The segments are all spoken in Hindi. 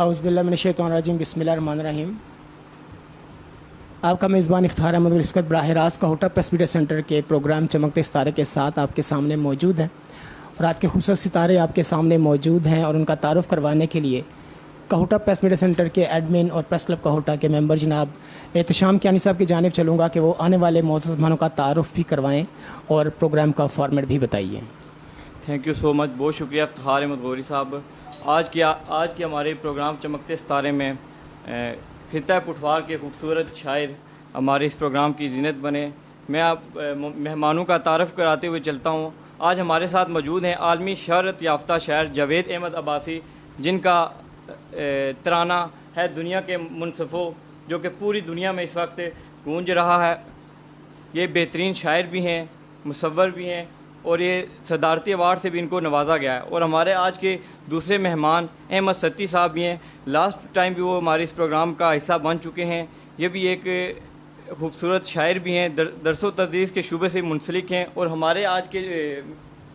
औज़ुबिल्लाहिमिनश्शैतानिर्रजीम बिस्मिल्लाहिर्रहमानिर्रहीम। आपका मेज़बान इफ्तिखार अहमद इस वक्त बराह रास्त काहुटा प्रेस मीडिया सेंटर के प्रोग्राम चमकते सितारे के साथ आपके सामने मौजूद हैं और आज के खूबसूरत सितारे आपके सामने मौजूद हैं और उनका तारुफ़ करवाने के लिए काहुटा प्रेस मीडिया सेंटर के एडमिन और प्रेस क्लब काहुटा के मेंबर जनाब एहतशाम कियानी साहब की जानिब चलूँगा कि वो आने वाले मौजूद मेहमानों का तारुफ़ भी करवाएँ और प्रोग्राम का फॉर्मेट भी बताइए। थैंक यू सो मच, बहुत शुक्रिया इफ्तिखार अहमद गौरी साहब। आज के हमारे प्रोग्राम चमकते सितारे में खिता पुठवार के खूबसूरत शायर हमारे इस प्रोग्राम की जीनत बने। मैं आप मेहमानों का तारफ़ कराते हुए चलता हूँ। आज हमारे साथ मौजूद हैं आलमी शहरत याफ्ता शायर जावेद अहमद अब्बासी, जिनका तराना है दुनिया के मुनसिफ़ों, जो कि पूरी दुनिया में इस वक्त गूंज रहा है। ये बेहतरीन शायर भी हैं, मुसव्वर भी हैं और ये सदारती अवार्ड से भी इनको नवाजा गया है। और हमारे आज के दूसरे मेहमान अहमद सत्ती साहब भी हैं। लास्ट टाइम भी वो हमारे इस प्रोग्राम का हिस्सा बन चुके हैं। ये भी एक खूबसूरत शायर भी हैं, दरसो तदरीस के शुबे से मुंसलिक हैं। और हमारे आज के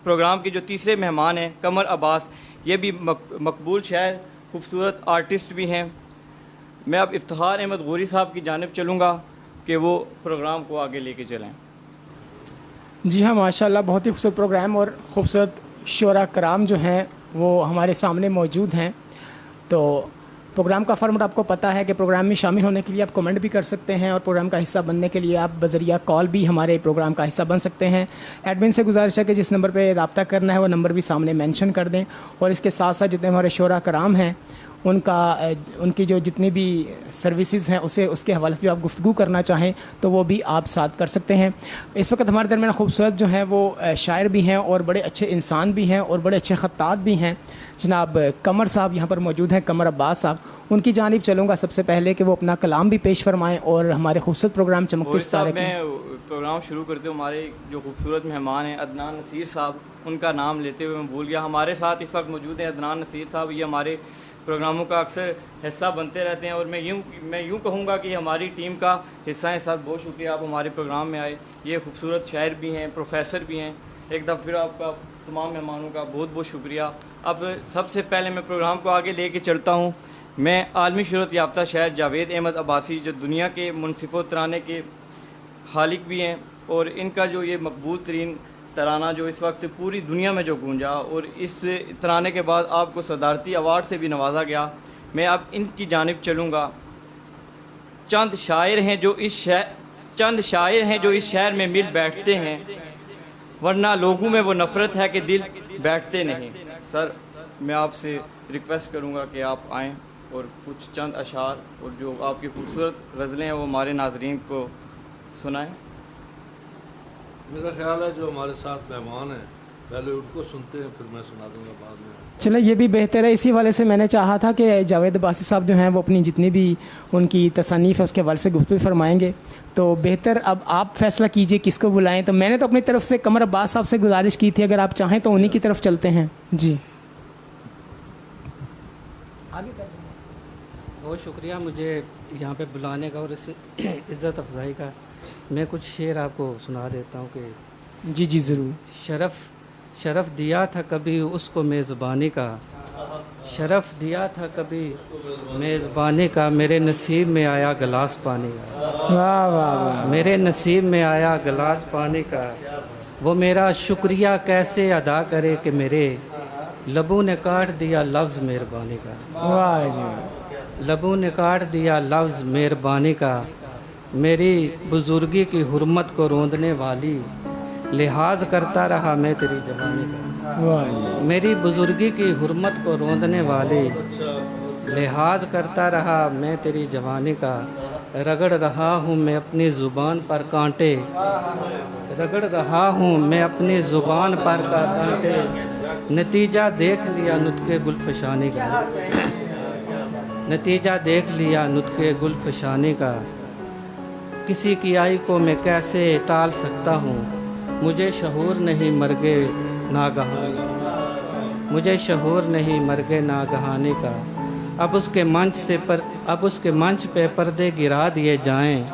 प्रोग्राम के जो तीसरे मेहमान हैं कमर अब्बास, ये भी मकबूल शायर, खूबसूरत आर्टिस्ट भी हैं। मैं अब इफ्तिखार अहमद गौरी साहब की जानिब चलूँगा कि वो प्रोग्राम को आगे लेके चलें। जी हाँ, माशाल्लाह बहुत ही खूबसूरत प्रोग्राम और ख़ूबसूरत शोरा कराम जो हैं वो हमारे सामने मौजूद हैं। तो प्रोग्राम का फॉर्मेट आपको पता है कि प्रोग्राम में शामिल होने के लिए आप कमेंट भी कर सकते हैं और प्रोग्राम का हिस्सा बनने के लिए आप बज़रिया कॉल भी हमारे प्रोग्राम का हिस्सा बन सकते हैं। एडमिन से गुजारिश है कि जिस नंबर पे रब्ता करना है वो नंबर भी सामने मेंशन कर दें। और इसके साथ साथ जितने हमारे शोरा कराम हैं उनकी जो जितनी भी सर्विसेज हैं उसके हवाले से जो आप गुफ्तगू करना चाहें तो वो भी आप साथ कर सकते हैं। इस वक्त हमारे दरमियान खूबसूरत जो हैं वो शायर भी हैं और बड़े अच्छे इंसान भी हैं और बड़े अच्छे ख़त्तात भी हैं। जनाब कमर साहब यहाँ पर मौजूद हैं, कमर अब्बास साहब, उनकी जानिब चलूँगा सबसे पहले कि वो अपना कलाम भी पेश फरमाएँ और हमारे खूबसूरत प्रोग्राम चमकते सितारे में प्रोग्राम शुरू करते हुए हमारे जो खूबसूरत मेहमान हैं अदनान नसीर साहब, उनका नाम लेते हुए मैं भूल गया। हमारे साथ इस वक्त मौजूद हैं अदनान नसीर साहब। ये हमारे प्रोग्रामों का अक्सर हिस्सा बनते रहते हैं और मैं यूँ कहूँगा कि हमारी टीम का हिस्सा है। साहब बहुत शुक्रिया, आप हमारे प्रोग्राम में आए। ये खूबसूरत शायर भी हैं, प्रोफेसर भी हैं। एक दफ़ा फिर आपका तमाम मेहमानों का बहुत बहुत शुक्रिया। अब सबसे पहले मैं प्रोग्राम को आगे लेके चलता हूँ। मैं आलमी शोहरत याफ्ता शायर जावेद अहमद अब्बासी, जो दुनिया के मुनसिफ़ो तराने के खालिक भी हैं और इनका जो ये मकबूल तरीन तराना जो इस वक्त पूरी दुनिया में जो गूंजा और इस तराने के बाद आपको सदारती अवार्ड से भी नवाजा गया, मैं अब इनकी जानिब चलूँगा। चंद शायर हैं जो इस शहर में मिल बैठते हैं, वरना लोगों में वो नफ़रत है कि दिल बैठते नहीं। सर, मैं आपसे रिक्वेस्ट करूँगा कि आप आएँ और कुछ चंद अशार और जो आपकी खूबसूरत गज़लें हैं वो हमारे नाज़रीन को सुनाएँ। मेरा ख्याल है जो हमारे साथ मेहमान हैं पहले उनको सुनते हैं, फिर मैं सुना दूंगा बाद में। चलो ये भी बेहतर है। इसी वाले से मैंने चाहा था कि जावेद अब्बासी साहब जो हैं वो अपनी जितनी भी उनकी तसनीफ़ है उसके हवाले से गुफ्तगू फरमाएंगे, तो बेहतर अब आप फैसला कीजिए किसको बुलाएं। तो मैंने तो अपनी तरफ से कमर अब्बास साहब से गुजारिश की थी, अगर आप चाहें तो उन्हीं की तरफ चलते हैं। जी बहुत शुक्रिया मुझे यहाँ पे बुलाने का और इस इज़्ज़त अफजाई का। मैं कुछ शेर आपको सुना देता हूँ कि जी जी ज़रूर। शरफ़ दिया था कभी उसको मेज़बानी का, शरफ़ दिया था कभी मेज़बानी का, मेरे नसीब में आया गिलास पानी का। वाह वाह वाह। मेरे नसीब में आया गिलास पानी का, वो मेरा शुक्रिया कैसे अदा करे कि मेरे लबों ने काट दिया लफ्ज़ मेहरबानी का। वाह जी। लबों ने काट दिया लफ्ज़ मेहरबानी का, मेरी बुज़ुर्गी की हुर्मत को रोंदने वाली, लिहाज करता रहा मैं तेरी जवानी का। मेरी बुज़ुर्गी की हुर्मत को रोंदने वाली, लिहाज करता रहा मैं तेरी जवानी का। रगड़ रहा हूँ मैं अपनी ज़ुबान पर कांटे, रगड़ रहा हूँ मैं अपनी ज़ुबान पर कांटे, नतीजा देख लिया नुत्के गुलफशानी का, नतीजा देख लिया नुत्के गुलफशानी का। किसी की आई को मैं कैसे टाल सकता हूँ, मुझे शहूर नहीं मरगे नागहानी, मुझे शहूर नहीं मरगे नागहानी का। अब उसके मंच पे पर्दे गिरा दिए जाएं,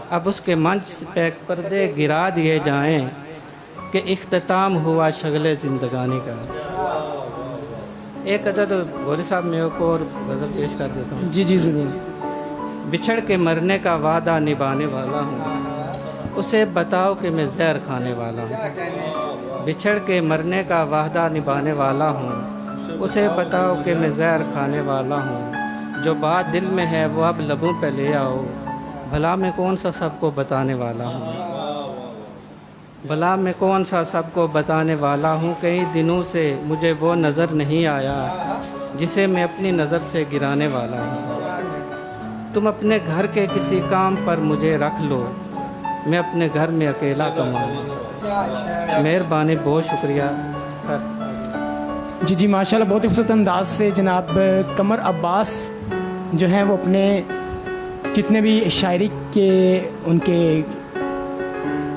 अब उसके मंच पे पर्दे गिरा दिए जाएं कि इख्तिताम हुआ शगले ज़िंदगानी का। एक अदद गौरी साहब मैं एक और गज़ल पेश कर देता हूँ। जी जी ज़रूर। बिछड़ के मरने का वादा निभाने वाला हूँ, उसे बताओ कि मैं जहर खाने वाला हूँ। बिछड़ के मरने का वादा निभाने वाला हूँ, उसे बताओ कि मैं जहर खाने वाला हूँ। जो बात दिल में है वो अब लबों पे ले आओ, भला मैं कौन सा सबको बताने वाला हूँ। भला मैं कौन सा सबको बताने वाला हूँ। कई दिनों से मुझे वो नज़र नहीं आया जिसे मैं अपनी नज़र से गिराने वाला हूँ। तुम अपने घर के किसी काम पर मुझे रख लो, मैं अपने घर में अकेला कमाऊँ। मेहरबानी, बहुत शुक्रिया सर। जी जी माशाल्लाह, बहुत ही खूबसूरत अंदाज से जनाब कमर अब्बास जो हैं वो अपने कितने भी शायरी के उनके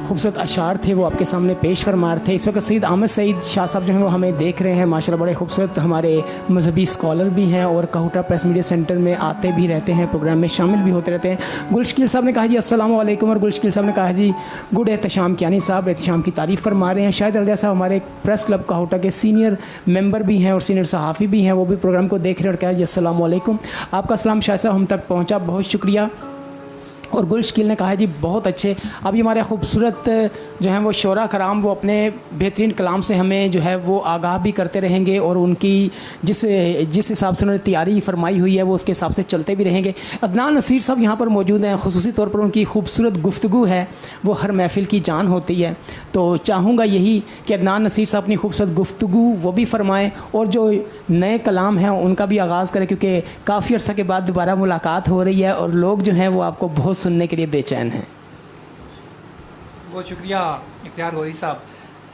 खूबसूरत अशार थे वो आपके सामने पेश फरमा रहे थे। इस वक्त सईद अहमद सईद शाह साहब जो हैं वो हमें देख रहे हैं। माशाल्लाह बड़े खूबसूरत हमारे मजहबी स्कॉलर भी हैं और काहुटा प्रेस मीडिया सेंटर में आते भी रहते हैं, प्रोग्राम में शामिल भी होते रहते हैं। गुलशकील साहब ने कहा जी अस्सलाम वालेकुम, और गुलशकील साहब ने कहा जी गुड एहतशाम कियानी साहब एहतशाम की तारीफ़ फरमा रहे हैं। शाहिद रलिया साहब हमारे प्रेस क्लब काहुटा के सीनियर मेंबर भी हैं और सीनियर सहाफ़ी भी हैं, वो भी प्रोग्राम को देख रहे हैं और कहा जी अस्सलाम वालेकुम। आपका सलाम शाहिद साहब हम तक पहुँचा, बहुत शुक्रिया। और गुलशकील ने कहा है जी बहुत अच्छे। अभी हमारे खूबसूरत जो हैं वो शोरा कराम वो अपने बेहतरीन कलाम से हमें जो है वो आगाह भी करते रहेंगे और उनकी जिस हिसाब से उन्होंने तैयारी फरमाई हुई है वो उसके हिसाब से चलते भी रहेंगे। अदनान नसीर साहब यहाँ पर मौजूद हैं, खुसूसी तौर पर उनकी खूबसूरत गुफ्तगू है वो हर महफिल की जान होती है। तो चाहूँगा यही कि अदनान नसीर साहब अपनी खूबसूरत गुफ्तगू वो भी फरमाएँ और जो नए कलाम हैं उनका भी आगाज़ करें, क्योंकि काफ़ी अर्सा के बाद दोबारा मुलाकात हो रही है और लोग जो हैं वो आपको बहुत सुनने के लिए बेचैन हैं। बहुत शुक्रिया इख्तियार गौरी साहब,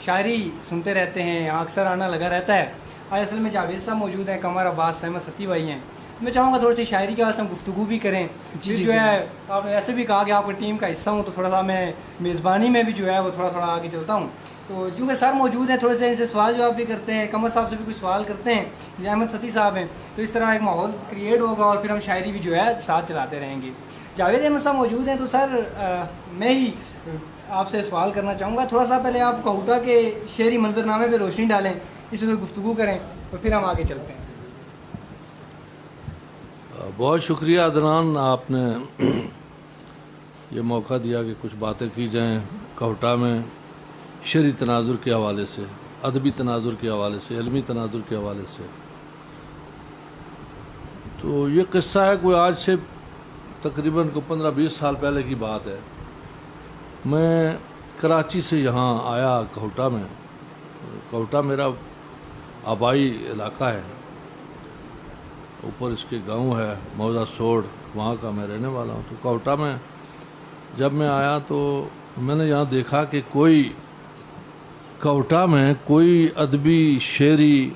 शायरी सुनते रहते हैं, यहाँ अक्सर आना लगा रहता है। आज असल में जावेद साहब मौजूद हैं, कमर अब्बास, सहमत सती भाई हैं। मैं चाहूँगा थोड़ी सी शायरी के वास्ते हम गुफ्तगू भी करें। जी जो है आपने ऐसे भी कहा कि आपकी टीम का हिस्सा हूँ, तो थोड़ा सा मैं मेज़बानी में भी जो है वो थोड़ा थोड़ा आगे चलता हूँ। तो चूँकि सर मौजूद हैं, थोड़े से इनसे सवाल जवाब भी करते हैं, कमर साहब से भी कुछ सवाल करते हैं, जहमत सती साहब हैं, तो इस तरह एक माहौल क्रिएट होगा और फिर हम शायरी भी जो है साथ चलाते रहेंगे। जावेद अहमद साहब मौजूद हैं, तो सर मैं ही आपसे सवाल करना चाहूँगा। थोड़ा सा पहले आप काहुटा के शेरी मंजरनामे पे रोशनी डालें, इस पर गुफ्तगू करें और फिर हम आगे चलते हैं। बहुत शुक्रिया अदनान, आपने ये मौका दिया कि कुछ बातें की जाएं काहुटा में शेरी तनाजुर के हवाले से, अदबी तनाजुर के हवाले से, इल्मी तनाजुर के हवाले से। तो ये किस्सा है कोई आज से तकरीबन को 15-20 साल पहले की बात है। मैं कराची से यहाँ आया काहुटा में। काहुटा मेरा आबाई इलाका है, ऊपर इसके गांव है मौजा सोड़, वहाँ का मैं रहने वाला हूँ। तो काहुटा में जब मैं आया तो मैंने यहाँ देखा कि कोई काहुटा में कोई अदबी शेरी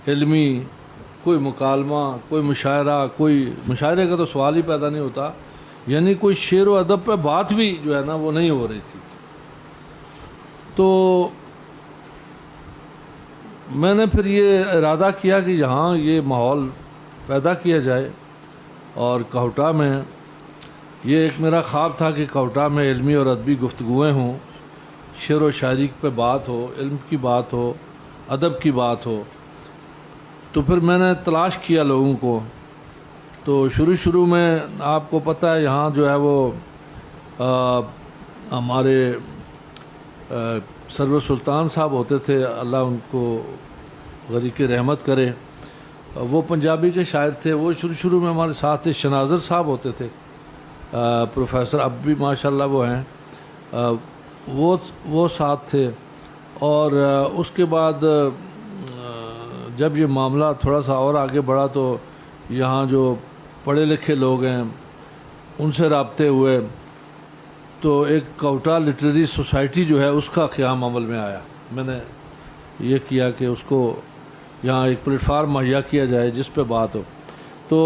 इल्मी कोई मुकालमा, कोई मुशायरा, कोई मुशायरे का तो सवाल ही पैदा नहीं होता, यानी कोई शेर व अदब पे बात भी जो है ना वो नहीं हो रही थी। तो मैंने फिर ये इरादा किया कि यहाँ ये माहौल पैदा किया जाए और काहुटा में ये एक मेरा ख्वाब था कि काहुटा में इल्मी और अदबी गुफ्तगुएँ हों, शेर व शायरी पे बात हो, इल्म की बात हो, अदब की बात हो। तो फिर मैंने तलाश किया लोगों को। तो शुरू में आपको पता है यहाँ जो है वो हमारे सरवर सुल्तान साहब होते थे, अल्लाह उनको गरीक़ रहमत करे, वो पंजाबी के शायर थे। वो शुरू में हमारे साथ थे। शनाज़र साहब होते थे, प्रोफेसर, अब भी माशाल्लाह वो हैं, वो साथ थे। और उसके बाद जब ये मामला थोड़ा सा और आगे बढ़ा तो यहाँ जो पढ़े लिखे लोग हैं उनसे राब्ते हुए, तो एक काहुटा लिटरेरी सोसाइटी जो है उसका क़याम अमल में आया। मैंने ये किया कि उसको यहाँ एक प्लेटफार्म मुहैया किया जाए जिस पे बात हो। तो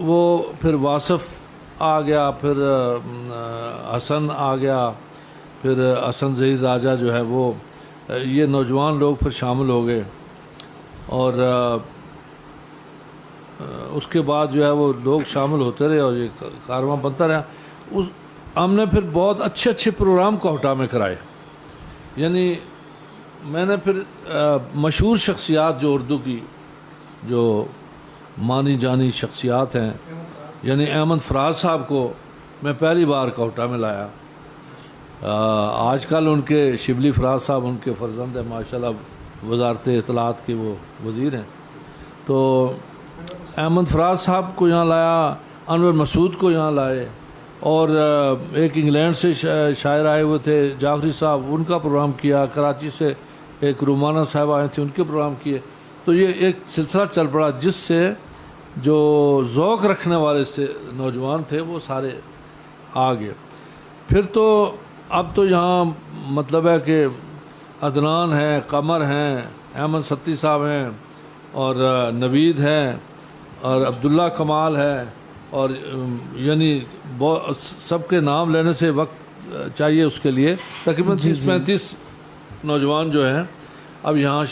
वो फिर वासफ़ आ गया, फिर हसन आ गया, फिर हसन ज़हीर राजा जो है वो, ये नौजवान लोग फिर शामिल हो गए। और उसके बाद जो है वो लोग शामिल होते रहे और ये कारवां बनता रहा। हमने फिर बहुत अच्छे प्रोग्राम काहुटा में कराए। यानी मैंने फिर मशहूर शख्सियात जो उर्दू की जो मानी जानी शख्सियात हैं, यानी अहमद फराज साहब को मैं पहली बार कोटा में लाया। आजकल उनके शिबली फराज साहब उनके फर्जंद हैं, माशाल्लाह वजारत इत्तलात के वो वज़ीर हैं। तो अहमद फराज साहब को यहाँ लाया, अनवर मसूद को यहाँ लाए, और एक इंग्लैंड से शायर आए हुए थे जाफरी साहब, उनका प्रोग्राम किया। कराची से एक रुमाना साहब आए थे, उनके प्रोग्राम किए। तो ये एक सिलसिला चल पड़ा, जिससे जो ज़ौक़ रखने वाले से नौजवान थे वो सारे आ गए। फिर तो अब तो यहाँ मतलब है कि अदनान हैं, कमर हैं, अहमद सत्ती साहब हैं, और नवीद हैं, और अब्दुल्ला कमाल है, और यानी सबके नाम लेने से वक्त चाहिए उसके लिए। तकरीबन 30-35 नौजवान जो हैं अब यहाँ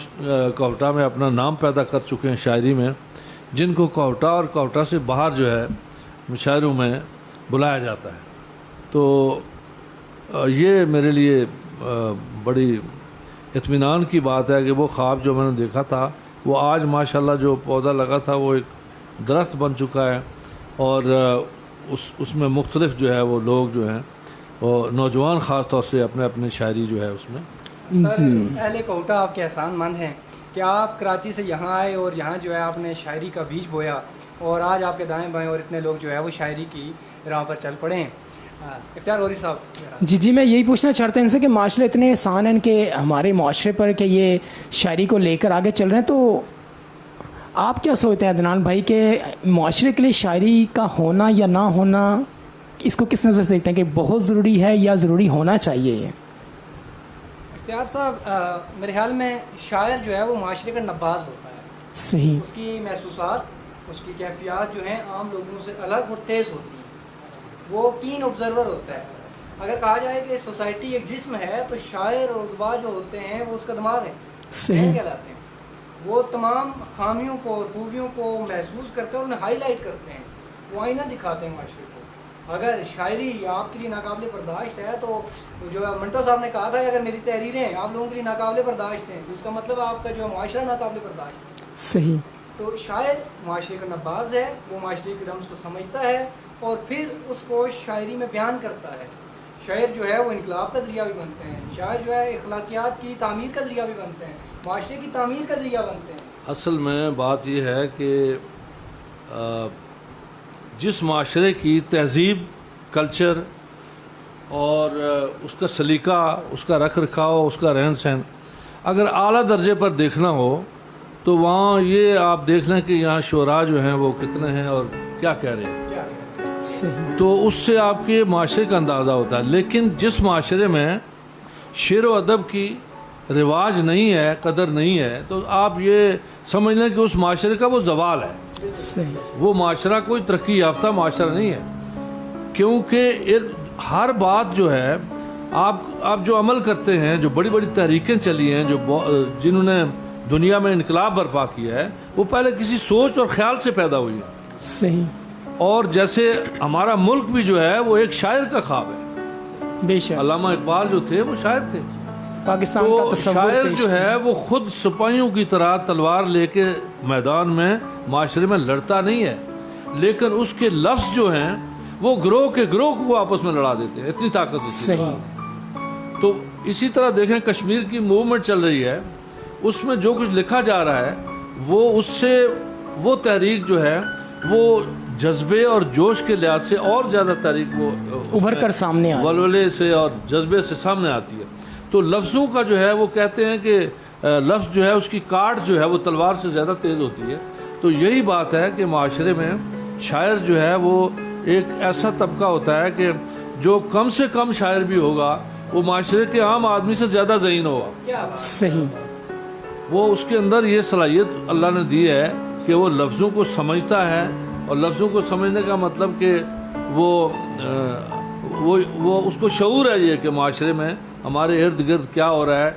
कोटा में अपना नाम पैदा कर चुके हैं शायरी में, जिनको कोटा और कोटा से बाहर जो है मुशायरों में बुलाया जाता है। तो ये मेरे लिए बड़ी इत्मीनान की बात है कि वो ख्वाब जो मैंने देखा था वो आज माशाल्लाह जो पौधा लगा था वो एक दरख्त बन चुका है, और उसमें मुख्तलिफ जो है वो लोग जो हैं वो नौजवान ख़ास तौर से अपने अपने शायरी जो है उसमें। सर अहले कोटा आपके एहसान मंद हैं कि आप कराची से यहाँ आए और यहाँ जो है आपने शायरी का बीज बोया, और आज आपके दाएं बाएं और इतने लोग जो है वो शायरी की राह पर चल पड़े हैं। इफ्तियार गौरी साहब। जी, मैं यही पूछना चाहता हूँ इनसे कि माशरे इतने एहसान हैं कि हमारे माशरे पर कि ये शायरी को लेकर आगे चल रहे हैं, तो आप क्या सोचते हैं अदनान भाई के माशरे के लिए शायरी का होना या ना होना, इसको किस नज़र से देखते हैं कि बहुत ज़रूरी है या ज़रूरी होना चाहिए? ये इफ्तियार साहब, मेरे ख्याल में शायर जो है वो माशरे का नब्बाज होता है। सही। उसकी महसूसात, उसकी कैफियत जो हैं आम लोगों से अलग और तेज़ होती हैं। वो कीन ऑब्जर्वर होता है। अगर कहा जाए कि सोसाइटी एक जिस्म है तो शायर और उदबा जो होते हैं वो उसका दिमाग है, सही कहलाते हैं। वो तमाम खामियों को और खूबियों को महसूस करते हैं और उन्हें हाईलाइट करते हैं, वो आईना दिखाते हैं माशरे को। अगर शायरी आपके लिए नाकाबिले बर्दाश्त है तो जो मंटो साहब ने कहा था कि अगर मेरी तहरीरें आप लोगों के लिए नाकाबिले बर्दाश्त हैं तो इसका मतलब आपका जो माशरा नाकाबिले बर्दाश्त है। सही। तो शायर माशरे का नब्बाज है, वो माशरे के रम्ज़ को समझता है और फिर उसको शायरी में बयान करता है। शायर जो है वो इनकलाब का ज़रिया भी बनते हैं, शायर जो है अखलाकियात की तामीर का ज़रिया भी बनते हैं, माशरे की तामीर का ज़रिया बनते हैं। असल में बात यह है कि जिस माशरे की तहज़ीब, कल्चर और उसका सलीका, उसका रख रखाव, उसका रहन सहन अगर आला दर्जे पर देखना हो तो वहाँ ये आप देख लें कि यहाँ शुरा जो हैं वो कितने हैं और क्या कह रहे हैं, सही। तो उससे आपके माशरे का अंदाज़ा होता है। लेकिन जिस माशरे में शेर व अदब की रिवाज नहीं है, कदर नहीं है, तो आप ये समझ लें कि उस माशरे का वो जवाल है। सही। वो माशरा कोई तरक्की याफ्ता माशरा नहीं है, क्योंकि हर बात जो है आप जो अमल करते हैं, जो बड़ी बड़ी तहरीकें चली हैं, जो जिन्होंने दुनिया में इनकलाब बर्पा किया है, वो पहले किसी सोच और ख्याल से पैदा हुई है। सही। और जैसे हमारा मुल्क भी जो है वो एक शायर का ख्वाब है। बेशक। अल्लामा इकबाल जो थे वो शायर थे। पाकिस्तान तो का तस्वुर शायर पेश जो है वो खुद सिपाहियों की तरह तलवार लेके मैदान में माशरे में लड़ता नहीं है, लेकिन उसके लफ्ज़ जो हैं वो ग्रोह के ग्रोह को आपस में लड़ा देते हैं, इतनी ताकत होती है। सही। तो इसी तरह देखें कश्मीर की मूवमेंट चल रही है, उसमें जो कुछ लिखा जा रहा है वो उससे वो तहरीक जो है वो जज्बे और जोश के लिहाज से और ज़्यादा तहरीक वो उभर कर सामने आ वलवले से और जज्बे से सामने आती है। तो लफ्ज़ों का जो है वो कहते हैं कि लफ्ज़ जो है उसकी काट जो है वो तलवार से ज़्यादा तेज़ होती है। तो यही बात है कि माशरे में शायर जो है वो एक ऐसा तबका होता है कि जो कम से कम शायर भी होगा वो माशरे के आम आदमी से ज़्यादा ज़हीन होगा। सही। वो उसके अंदर ये सलाहियत अल्लाह ने दी है कि वो लफ्ज़ों को समझता है, और लफ्ज़ों को समझने का मतलब कि वो उसको शऊर है ये कि माशरे में हमारे इर्द गिर्द क्या हो रहा है,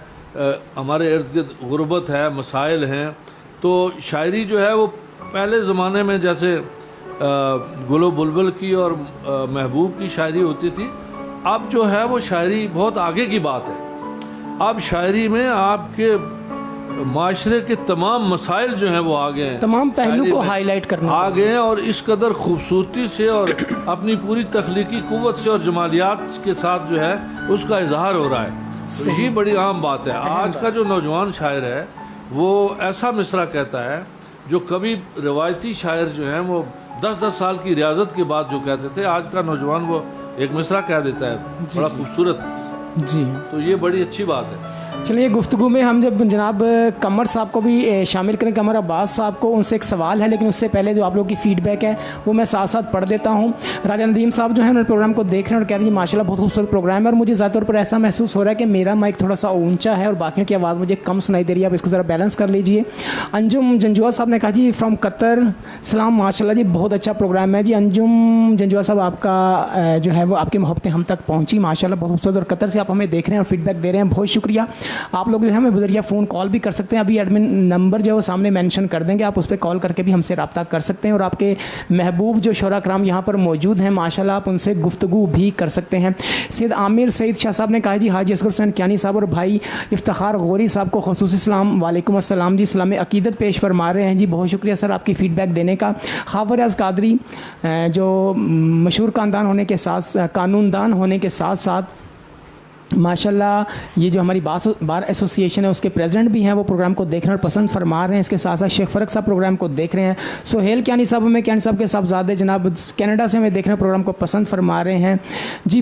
हमारे इर्द गिर्द गुर्बत है, मसाइल हैं। तो शायरी जो है वो पहले ज़माने में जैसे गुलो बुलबुल की और महबूब की शायरी होती थी, अब जो है वो शायरी बहुत आगे की बात है। अब शायरी में आपके माशरे के तमाम मसाइल जो हैं वो आ गए हैं, तमाम पहलू शायरी को में हाईलाइट करना आ गए हैं, और इस कदर खूबसूरती से और अपनी पूरी तख्लीकी कुव्वत से और जमालियात के साथ जो है उसका इजहार हो रहा है। तो ये बड़ी अहम बात है। आज का जो नौजवान शायर है वो ऐसा मिसरा कहता है जो कभी रिवायती शायर जो हैं वो 10-10 साल की रियाजत के बाद जो कहते थे, आज का नौजवान वो एक मिसरा कह देता है बड़ा खूबसूरत। जी। तो ये बड़ी अच्छी बात है। चलिए, गुफ्तगू में हम जब जनाब कमर साहब को भी शामिल करें, कमर अब्बास साहब को, उनसे एक सवाल है, लेकिन उससे पहले जो आप लोगों की फ़ीडबैक है वो मैं साथ साथ पढ़ देता हूँ। राजा नदीम साहब जो है उन्होंने प्रोग्राम को देख रहे हैं और कह रहे हैं माशाल्लाह बहुत खूबसूरत प्रोग्राम है, और मुझे ज़्यादा तौर पर ऐसा महसूस हो रहा है कि मेरा माइक थोड़ा सा ऊंचा है और बाकियों की आवाज़ मुझे कम सुनाई दे रही है, आप इसको ज़रा बैलेंस कर लीजिए। अंजुम जंजुआ साहब ने कहा जी फ्रॉम कतर, सलाम माशाल्लाह जी बहुत अच्छा प्रोग्राम है जी। अंजुम जंजुआ साहब आपका जो है वो आपकी मोहब्बतें हम तक पहुँची माशाल्लाह बहुत खूबसूरत, और कतर से आप हमें देख रहे हैं और फीडबैक दे रहे हैं, बहुत शुक्रिया। आप लोग जो है हमें बजरिया फ़ोन कॉल भी कर सकते हैं, अभी एडमिन नंबर जो है वो सामने मेंशन कर देंगे, आप उस पर कॉल करके भी हमसे रब्ता कर सकते हैं, और आपके महबूब जो शोरा कराम यहाँ पर मौजूद हैं माशाल्लाह आप उनसे गुफ्तगू भी कर सकते हैं। सैयद आमिर सईद शाह साहब ने कहा जी हाजी असगर हुसैन कियानी साहब और भाई इफ्तिखार गौरी साहब को खुसूसी सलाम, वालेकुम अस्सलाम जी, इस्लाम अकीदत पेश फरमा रहे हैं जी, बहुत शुक्रिया सर आपकी फ़ीडबैक देने का। खावर अज़ कादरी जो मशहूर कानदान होने के साथ कानूनदान होने के साथ साथ माशाल्लाह ये जो हमारी बार एसोसिएशन है उसके प्रेसिडेंट भी हैं, वो प्रोग्राम को देख रहे हैं और पसंद फरमा रहे हैं। इसके साथ साथ शेख फ़रक साहब प्रोग्राम को देख रहे हैं। सोहेल कियानी साहब हमें कियानी साहब के साहबजादे जनाब कनाडा से हमें देख रहे हैं, प्रोग्राम को पसंद फरमा रहे हैं जी।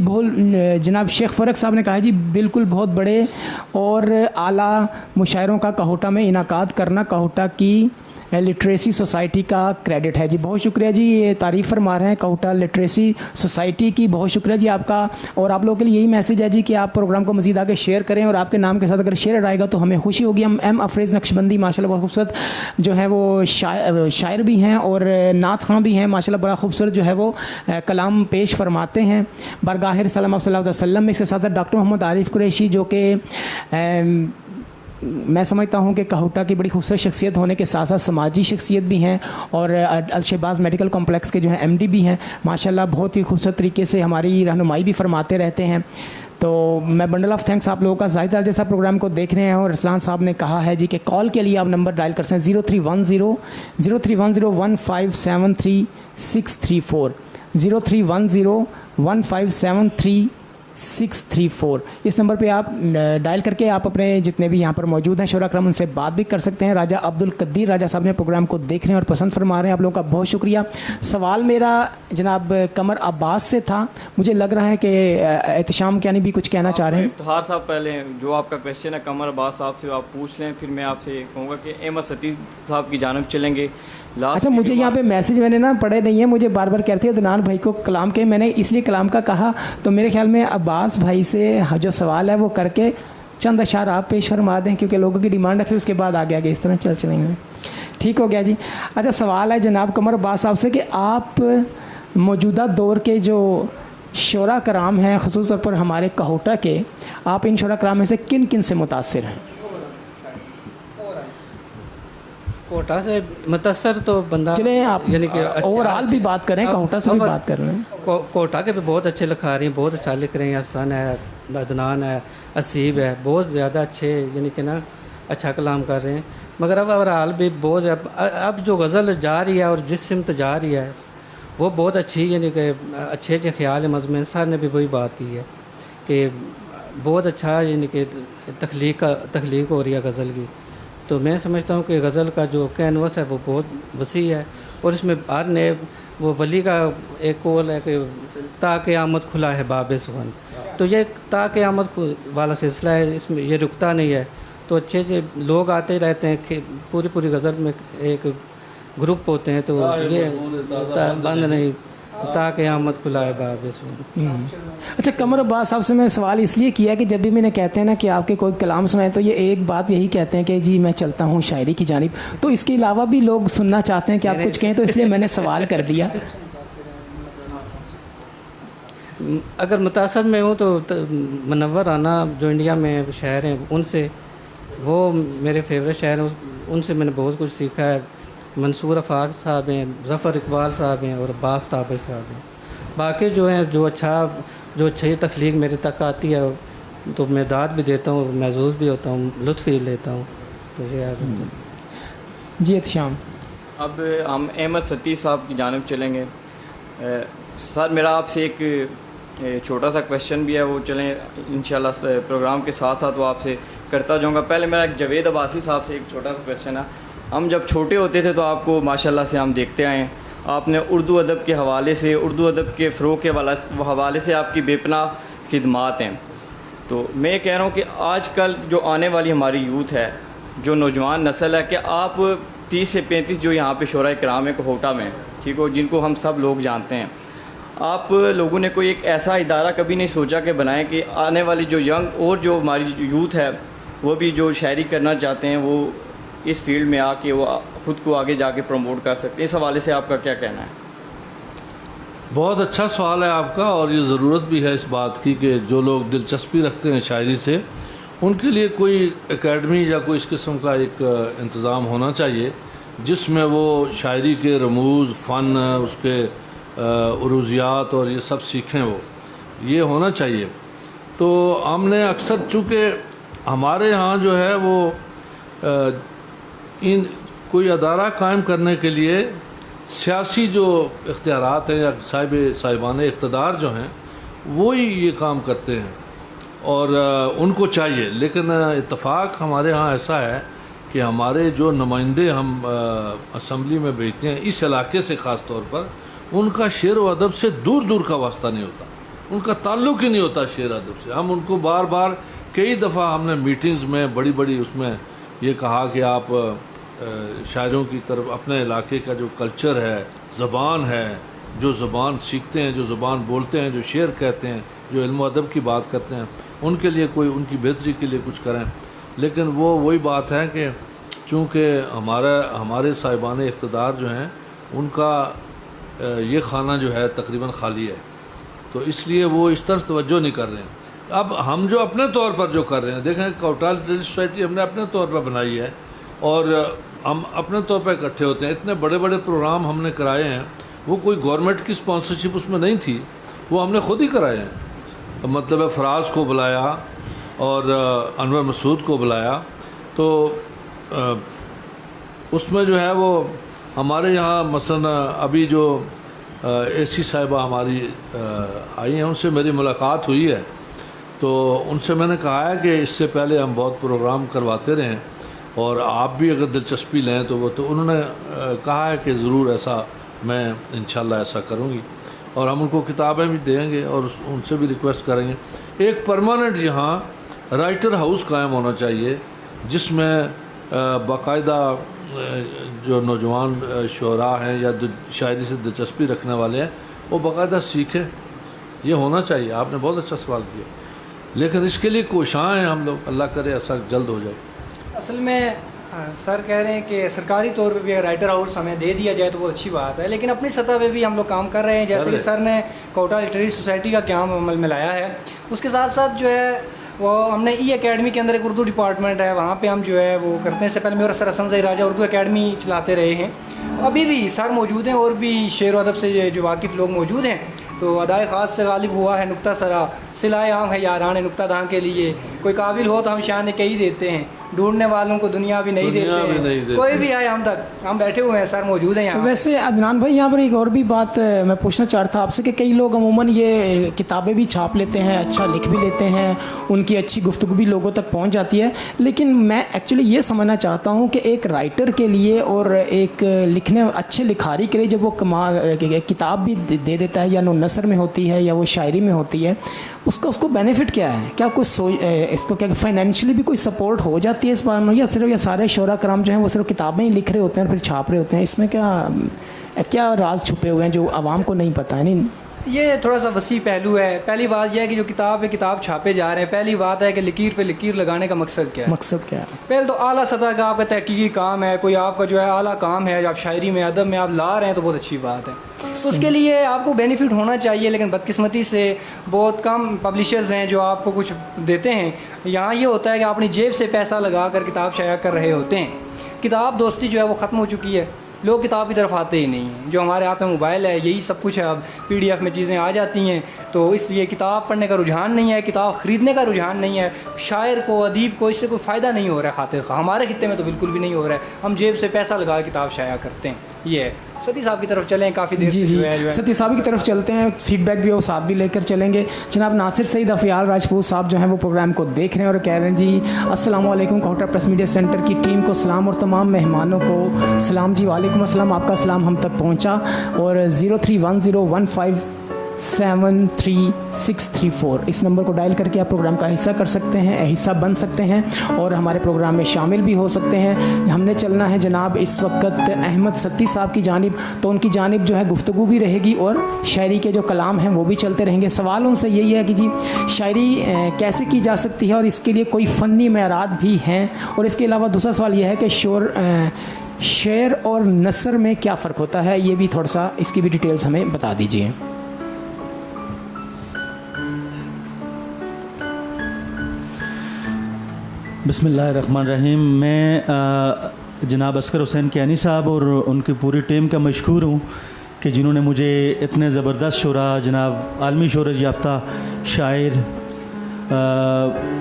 जनाब शेख फ़रक साहब ने कहा जी बिल्कुल बहुत बड़े और आला मुशायरों का कहोटा में इनाकाद करना कहोटा की लिटरेसी सोसाइटी का क्रेडिट है जी, बहुत शुक्रिया जी, ये तारीफ़ फरमा रहे हैं कहोटा लिटरेसी सोसाइटी की, बहुत शुक्रिया जी आपका। और आप लोगों के लिए यही मैसेज है जी कि आप प्रोग्राम को मज़ीद आगे शेयर करें, और आपके नाम के साथ अगर शेयर आएगा तो हमें खुशी होगी। हम एम अफरेज़ नक्शबंदी माशाल्लाह बहुत खूबसूरत जो है वो शायर भी हैं और नात खां भी हैं माशाल्लाह, बड़ा खूबसूरत जो है वो कलाम पेश फरमाते हैं बरगाहिर सल्लल्लाहु अलैहि वसल्लम में। इसके साथ साथ डॉक्टर मोहम्मद आरिफ कुरैशी जो कि मैं समझता हूँ कि कहोटा की बड़ी खूबसूरत शख्सियत होने के साथ साथ समाजी शख्सियत भी हैं, और अलशहबाज मेडिकल कॉम्प्लेक्स के जो हैं एमडी भी हैं माशाल्लाह, बहुत ही खूबसूरत तरीके से हमारी रहनुमाई भी फरमाते रहते हैं। तो मैं बंडल ऑफ थैंक्स आप लोगों का। जाहिद राजा साहब प्रोग्राम को देख रहे हैं और रसलान साहब ने कहा है जी कि कॉल के लिए आप नंबर डायल कर सकते हैं 0310-1573634 0310-1573634। इस नंबर पे आप डायल करके आप अपने जितने भी यहाँ पर मौजूद हैं शोरा कराम उनसे बात भी कर सकते हैं। राजा अब्दुल कद्दीर राजा साहब ने प्रोग्राम को देख रहे हैं और पसंद फरमा रहे हैं, आप लोगों का बहुत शुक्रिया। सवाल मेरा जनाब कमर अब्बास से था, मुझे लग रहा है कि एहतशाम कियानी भी कुछ कहना चाह रहे हैं। इफ्तिखार साहब पहले जो आपका क्वेश्चन है कमर अब्बास साहब से आप पूछ लें, फिर मैं आपसे कहूँगा कि अहमद सतीश साहब की जानब चलेंगे। अच्छा, मुझे यहाँ पे मैसेज मैंने ना पढ़े नहीं है, मुझे बार बार कहते हैं अदनान भाई को कलाम के, मैंने इसलिए कलाम का कहा, तो मेरे ख्याल में अब्बास भाई से जो सवाल है वो करके चंद अशार आप पेश फरमा दें, क्योंकि लोगों की डिमांड है, फिर उसके बाद आगे आगे इस तरह चलेंगे। ठीक हो गया जी। अच्छा, सवाल है जनाब कमर अब्बास साहब से कि आप मौजूदा दौर के जो शोरा कराम हैं ख़ुसूस तौर पर हमारे कहोटा के, आप इन शोरा कराम में से किन किन से मुतासिर हैं? कोटा से मुतासर तो बंदा चले आप यानी कि ओवरऑल भी बात करें, कहोटा से भी बात कर रहे हैं। कोटा के भी बहुत अच्छे लिखा रही हैं, बहुत अच्छा लिख रहे हैं। हसन है, अदनान है, असीब है, बहुत ज़्यादा अच्छे यानी कि ना अच्छा कलाम कर रहे हैं। मगर अब ओवरऑल भी बहुत अब जो गज़ल जा रही है और जिस सिमत जा रही है वो बहुत अच्छी, यानी कि अच्छे अच्छे ख्याल मज़मून सर ने भी वही बात की है कि बहुत अच्छा यानी कि तख्लीक हो रही है गज़ल की। तो मैं समझता हूँ कि गज़ल का जो कैनवस है वो बहुत वसी है, और इसमें हर नए वो वली का एक कौल है कि क़यामत खुला है बाब सुखन, तो ये क़यामत वाला सिलसिला है, इसमें ये रुकता नहीं है। तो अच्छे अच्छे लोग आते रहते हैं, पूरी पूरी गज़ल में एक ग्रुप होते हैं, तो ये बंद नहीं, क़यामत खुला है बाब सुखन। अच्छा, कमर अब्बास साहब से मैं सवाल इसलिए किया कि जब भी मैंने कहते हैं ना कि आपके कोई कलाम सुनाए तो ये एक बात यही कहते हैं कि जी मैं चलता हूँ शायरी की जानिब, तो इसके अलावा भी लोग सुनना चाहते हैं कि आप कुछ कहें, तो इसलिए मैंने सवाल कर दिया। अगर मुतासर में हूँ तो मुनव्वर राना जो इंडिया में शायर हैं उनसे, वो मेरे फेवरेट शायर हैं, उनसे मैंने बहुत कुछ सीखा है। मंसूर अफाक साहब हैं, ज़फ़र इकबाल साहब हैं और अब्बास ताबिर साहब हैं। बाकी जो हैं जो अच्छी तख्लीक मेरे तक आती है तो मैं दाद भी देता हूँ, महसूस भी होता हूँ, लुत्फ़ भी लेता हूँ। तो ये आज़म। जी एहतशाम। अब हम अहमद सती साहब की जानिब चलेंगे। सर मेरा आपसे एक छोटा सा क्वेश्चन भी है, वो चलें इंशाल्लाह प्रोग्राम के साथ साथ वो आपसे करता जाऊँगा। पहले मेरा एक जवेद अब्बासी साहब से एक छोटा सा क्वेश्चन है। हम जब छोटे होते थे तो आपको माशाल्लाह से हम देखते आए हैं, आपने उर्दू अदब के हवाले से, उर्दू अदब के फ़रोग़ के हवाले से आपकी बेपनाह खिदमात हैं। तो मैं कह रहा हूँ कि आजकल जो आने वाली हमारी यूथ है, जो नौजवान नस्ल है, कि आप 30 से 35 जो यहाँ पे शोरा कराम है कोहोटा में, ठीक हो, जिनको हम सब लोग जानते हैं, आप लोगों ने कोई एक ऐसा इदारा कभी नहीं सोचा कि बनाएं कि आने वाली जो यंग और जो हमारी यूथ है वो भी जो शायरी करना चाहते हैं वो इस फील्ड में आके वो ख़ुद को आगे जाके प्रमोट कर सकते हैं? इस हवाले से आपका क्या कहना है? बहुत अच्छा सवाल है आपका, और ये ज़रूरत भी है इस बात की कि जो लोग दिलचस्पी रखते हैं शायरी से, उनके लिए कोई एकेडमी या कोई इस किस्म का एक इंतज़ाम होना चाहिए जिसमें वो शायरी के रमूज़, फ़न, उसके उरूज़ियात और ये सब सीखें, वो ये होना चाहिए। तो हमने अक्सर, चूँकि हमारे यहाँ जो है वो इन कोई अदारा कायम करने के लिए सियासी जो इख्तियारात हैं या साहिबान इक़्तिदार जो हैं वो ही ये काम करते हैं और उनको चाहिए। लेकिन इत्तफ़ाक हमारे यहाँ ऐसा है कि हमारे जो नुमाइंदे हम असम्बली में भेजते हैं इस इलाके से ख़ास तौर पर, उनका शेर व अदब से दूर दूर का वास्ता नहीं होता, उनका ताल्लुक़ ही नहीं होता शेर अदब से। हम उनको बार बार कई दफ़ा हमने मीटिंग्स में बड़ी बड़ी उसमें ये कहा कि आप शायरों की तरफ, अपने इलाके का जो कल्चर है, ज़बान है, जो ज़बान सीखते हैं, जो ज़बान बोलते हैं, जो शेर कहते हैं, जो इल्म अदब की बात करते हैं, उनके लिए कोई, उनकी बेहतरी के लिए कुछ करें। लेकिन वो वही बात है कि चूँकि हमारे साहिबान इक़्तिदार जो हैं उनका ये खाना जो है तकरीबन खाली है, तो इसलिए वो इस तरफ तवज्जो नहीं कर रहे हैं। अब हम जो अपने तौर पर जो कर रहे हैं, देखें कोहोटा लिटरेरी सोसाइटी हमने अपने तौर पर बनाई है और हम अपने तौर पर इकट्ठे होते हैं। इतने बड़े बड़े प्रोग्राम हमने कराए हैं, वो कोई गवर्नमेंट की स्पॉन्सरशिप उसमें नहीं थी, वो हमने खुद ही कराए हैं। मतलब फराज को बुलाया और अनवर मसूद को बुलाया, तो उसमें जो है वो हमारे यहाँ मसलन अभी जो एसी साहिबा हमारी आई हैं, उनसे मेरी मुलाकात हुई है। तो उनसे मैंने कहा है कि इससे पहले हम बहुत प्रोग्राम करवाते रहें और आप भी अगर दिलचस्पी लें तो वो, तो उन्होंने कहा है कि ज़रूर ऐसा मैं इंशाल्लाह ऐसा करूँगी और हम उनको किताबें भी देंगे और उनसे भी रिक्वेस्ट करेंगे। एक परमानेंट यहाँ राइटर हाउस कायम होना चाहिए जिसमें बाकायदा जो नौजवान शुरा हैं या शायरी से दिलचस्पी रखने वाले हैं वो बाकायदा सीखें, ये होना चाहिए। आपने बहुत अच्छा सवाल किया, लेकिन इसके लिए कोशिशां हैं हम लोग, अल्लाह करे ऐसा जल्द हो जाए। असल में सर कह रहे हैं कि सरकारी तौर पे भी राइटर हाउस हमें दे दिया जाए तो बहुत अच्छी बात है, लेकिन अपनी सतह पे भी हम लोग काम कर रहे हैं। जैसे कि सर ने कोहोटा लिटरेरी सोसाइटी का क्या अमल में लाया है, उसके साथ साथ जो है वो हमने ई एकेडमी के अंदर एक उर्दू डिपार्टमेंट है, वहाँ पे हम जो है वो करते हैं। इससे पहले मेरा सर हसन ज़हीर राजा उर्दू एकेडमी चलाते रहे हैं, अभी भी सर मौजूद हैं और भी शेर व अदब से जो वाकिफ़ लोग मौजूद हैं। तो अदाए ख़ास से गालिब हुआ है नुक्ता सरा, सिलाए आम है यारान नुक्ता दां के लिए, कोई काबिल हो तो हम शान कई देते हैं, ढूंढने वालों को दुनिया भी नहीं देते हैं। कोई भी आए हम तक, हम बैठे हुए हैं, सर मौजूद हैं यहाँ। वैसे अदनान भाई यहाँ पर एक और भी बात मैं पूछना चाहता था आपसे कि कई लोग अमूमन ये किताबें भी छाप लेते हैं, अच्छा लिख भी लेते हैं, उनकी अच्छी गुफ्तगू भी लोगों तक पहुँच जाती है, लेकिन मैं एक्चुअली ये समझना चाहता हूँ कि एक राइटर के लिए और एक लिखने अच्छे लिखारी के लिए जब वो किताब भी दे देता है, या नसर में होती है या वो शायरी में होती है, उसको बेनिफिट क्या है? क्या कोई इसको क्या फाइनेंशियली भी कोई सपोर्ट हो जाती है इस बारे में, या सिर्फ ये सारे शोरा कराम जो हैं वो सिर्फ किताबें ही लिख रहे होते हैं और फिर छाप रहे होते हैं? इसमें क्या राज छुपे हुए हैं जो आवाम को नहीं पता है? नहीं, ये थोड़ा सा वसी पहलू है। पहली बात यह है कि जो किताब पे किताब छापे जा रहे हैं, पहली बात है कि लकीर पे लकीर लगाने का मकसद क्या है? मकसद क्या है? पहले तो आला सतह का आपका तहकीकी काम है, कोई आपका जो है आला काम है, आप शायरी में अदब में आप ला रहे हैं तो बहुत अच्छी बात है, तो उसके लिए आपको बेनिफिट होना चाहिए। लेकिन बदकिस्मती से बहुत कम पब्लिशर्स हैं जो आपको कुछ देते हैं। यहाँ ये होता है कि अपनी जेब से पैसा लगा कर किताब शाया कर रहे होते हैं। किताब दोस्ती जो है वो ख़त्म हो चुकी है। लोग किताब की तरफ आते ही नहीं हैं। जो हमारे हाथ में मोबाइल है यही सब कुछ है, अब PDF में चीज़ें आ जाती हैं, तो इसलिए किताब पढ़ने का रुझान नहीं है, किताब ख़रीदने का रुझान नहीं है। शायर को, अदीब को इससे कोई फ़ायदा नहीं हो रहा है खातिर ख़्वाह। हमारे खित्ते में तो बिल्कुल भी नहीं हो रहा है, हम जेब से पैसा लगा के किताब शाया करते हैं। ये है। सती साहब की तरफ चलें, काफ़ी देर जी से जी जो है सती साहब की तरफ चलते हैं, फीडबैक भी वो साथ भी लेकर चलेंगे। जनाब नासिर सईद अफियाल राजपूत साहब जो हैं वो प्रोग्राम को देख रहे हैं और कह रहे हैं जी अस्सलाम वालेकुम, कोहटा प्रेस मीडिया सेंटर की टीम को सलाम और तमाम मेहमानों को सलाम। जी वालेकुम अस्सलाम, आपका सलाम हम तक पहुंचा। और 031015733634 इस नंबर को डायल करके आप प्रोग्राम का हिस्सा कर सकते हैं, हिस्सा बन सकते हैं और हमारे प्रोग्राम में शामिल भी हो सकते हैं। हमने चलना है जनाब इस वक्त अहमद सत्ती साहब की जानिब, तो उनकी जानिब जो है गुफ्तगू भी रहेगी और शायरी के जो कलाम हैं वो भी चलते रहेंगे। सवाल उनसे यही है कि जी शायरी कैसे की जा सकती है और इसके लिए कोई फ़नी मेयारात भी हैं, और इसके अलावा दूसरा सवाल यह है कि शेर और नसर में क्या फ़र्क होता है, ये भी थोड़ा सा इसकी भी डिटेल्स हमें बता दीजिए। बिस्मिल्लाहिर्रहमानिर्रहीम। मैं जनाब अस्कर हुसैन कैनी साहब और उनकी पूरी टीम का मशकूर हूँ कि जिन्होंने मुझे इतने ज़बरदस्त शुरा, जनाब आलमी शोहरत याफ्ता शायर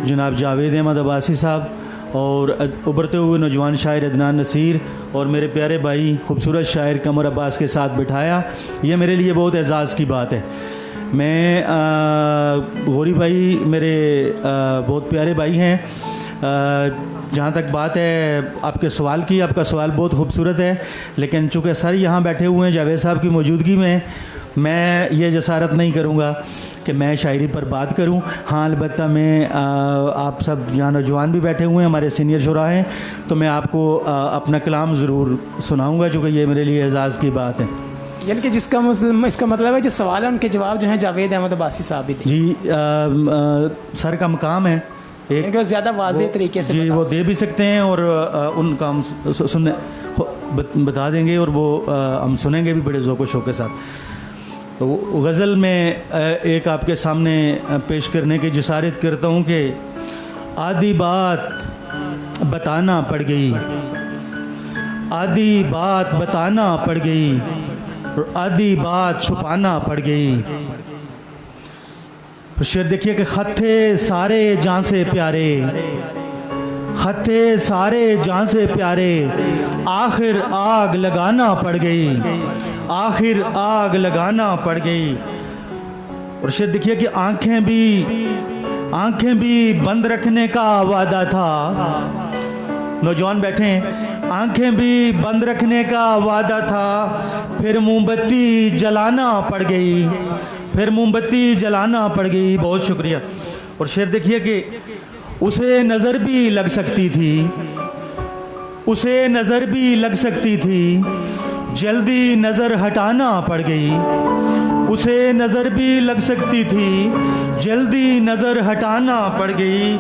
जनाब जावेद अहमद अब्बासी साहब और उभरते हुए नौजवान शायर अदनान नसीर और मेरे प्यारे भाई खूबसूरत शायर कमर अब्बास के साथ बिठाया, ये मेरे लिए बहुत एजाज़ की बात है। मैं गौरी भाई मेरे बहुत प्यारे भाई हैं। जहाँ तक बात है आपके सवाल की, आपका सवाल बहुत खूबसूरत है, लेकिन चूँकि सर यहाँ बैठे हुए हैं जावेद साहब की मौजूदगी में, मैं ये जसारत नहीं करूँगा कि मैं शायरी पर बात करूँ। हाँ अलबत्ता मैं आप सब यहाँ नौजवान भी बैठे हुए हैं, हमारे सीनियर शुरा हैं, तो मैं आपको अपना कलाम ज़रूर सुनाऊँगा, चूँकि ये मेरे लिए एजाज़ की बात है। यानी कि इसका मतलब है जो सवाल है उनके जवाब जो हैं जावेद अहमद अब्बासी साहब ही जी सर का मकाम है एक ज़्यादा वाज़ेह तरीके से जी वो दे भी सकते हैं और उनका हम सुनने बता देंगे और वो हम सुनेंगे भी बड़े ज़ौक़ शौक़ के साथ। तो गज़ल में एक आपके सामने पेश करने की जसारत करता हूँ कि आधी बात बताना पड़ गई, आधी बात बताना पड़ गई और आधी बात छुपाना पड़ गई। तो शेर देखिए कि खत थे सारे जान से प्यारे, खत थे सारे जान से प्यारे, आखिर आग लगाना पड़ गई, आखिर आग लगाना पड़ गई। और शेर देखिए कि आंखें भी बंद रखने का वादा था। नौजवान बैठे हैं, आंखें भी बंद रखने का वादा था, फिर मोमबत्ती जलाना पड़ गई, फिर मोमबत्ती जलाना पड़ गई। बहुत शुक्रिया। और शेर देखिए कि उसे नज़र भी लग सकती थी, उसे नज़र भी लग सकती थी, जल्दी नज़र हटाना पड़ गई, उसे नज़र भी लग सकती थी, जल्दी नज़र हटाना पड़ गई।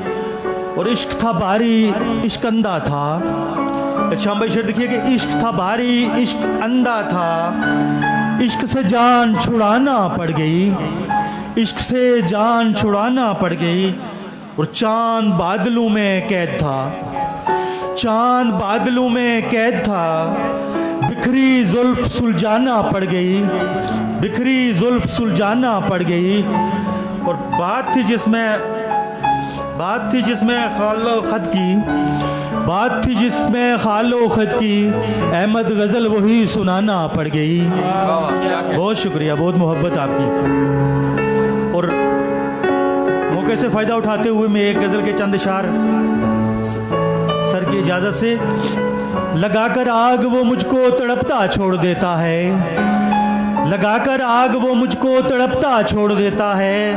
और इश्क था भारी, इश्क अंधा था। शाम भाई शेर देखिए कि इश्क था भारी, इश्क अंधा था, इश्क से जान छुड़ाना पड़ गई, इश्क से जान छुड़ाना पड़ गई। और चांद बादलों में कैद था, चांद बादलों में कैद था, बिखरी जुल्फ सुलझाना पड़ गई, बिखरी जुल्फ सुलझाना पड़ गई। और बात थी जिसमें खालो खत की, बात थी जिसमें खालो खत की, अहमद गज़ल वही सुनाना पड़ गई। बहुत शुक्रिया, बहुत मोहब्बत आपकी। और मौके से फ़ायदा उठाते हुए मैं एक गज़ल के चंद इशार सर की इजाज़त से। लगाकर आग वो मुझको तड़पता छोड़ देता है, लगाकर आग वो मुझको तड़पता छोड़ देता है,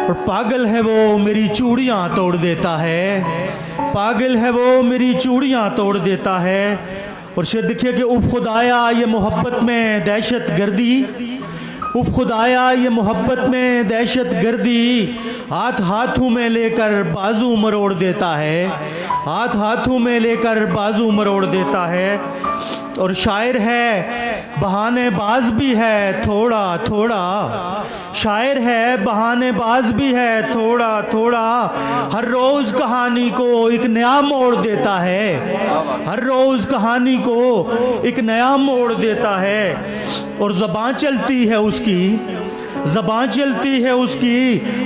और पागल है वो मेरी चूड़ियाँ तोड़ देता है, पागल है वो मेरी चूड़ियाँ तोड़ देता है। और शेर देखिए कि उफ़ खुदाया ये मोहब्बत में दहशत गर्दी, उफ़ खुदाया ये मोहब्बत में दहशत गर्दी, हाथ हाथों में लेकर बाजू मरोड़ देता है, हाथ हाथों में लेकर बाजू मरोड़ देता है। और शायर है बहाने बाज भी है थोड़ा थोड़ा, शायर है, बहानेबाज भी है, थोड़ा थोड़ा हर रोज़ कहानी को एक नया मोड़ देता है, हर रोज़ कहानी को एक नया मोड़ देता है। और ज़बान चलती है उसकी, ज़बान चलती है उसकी,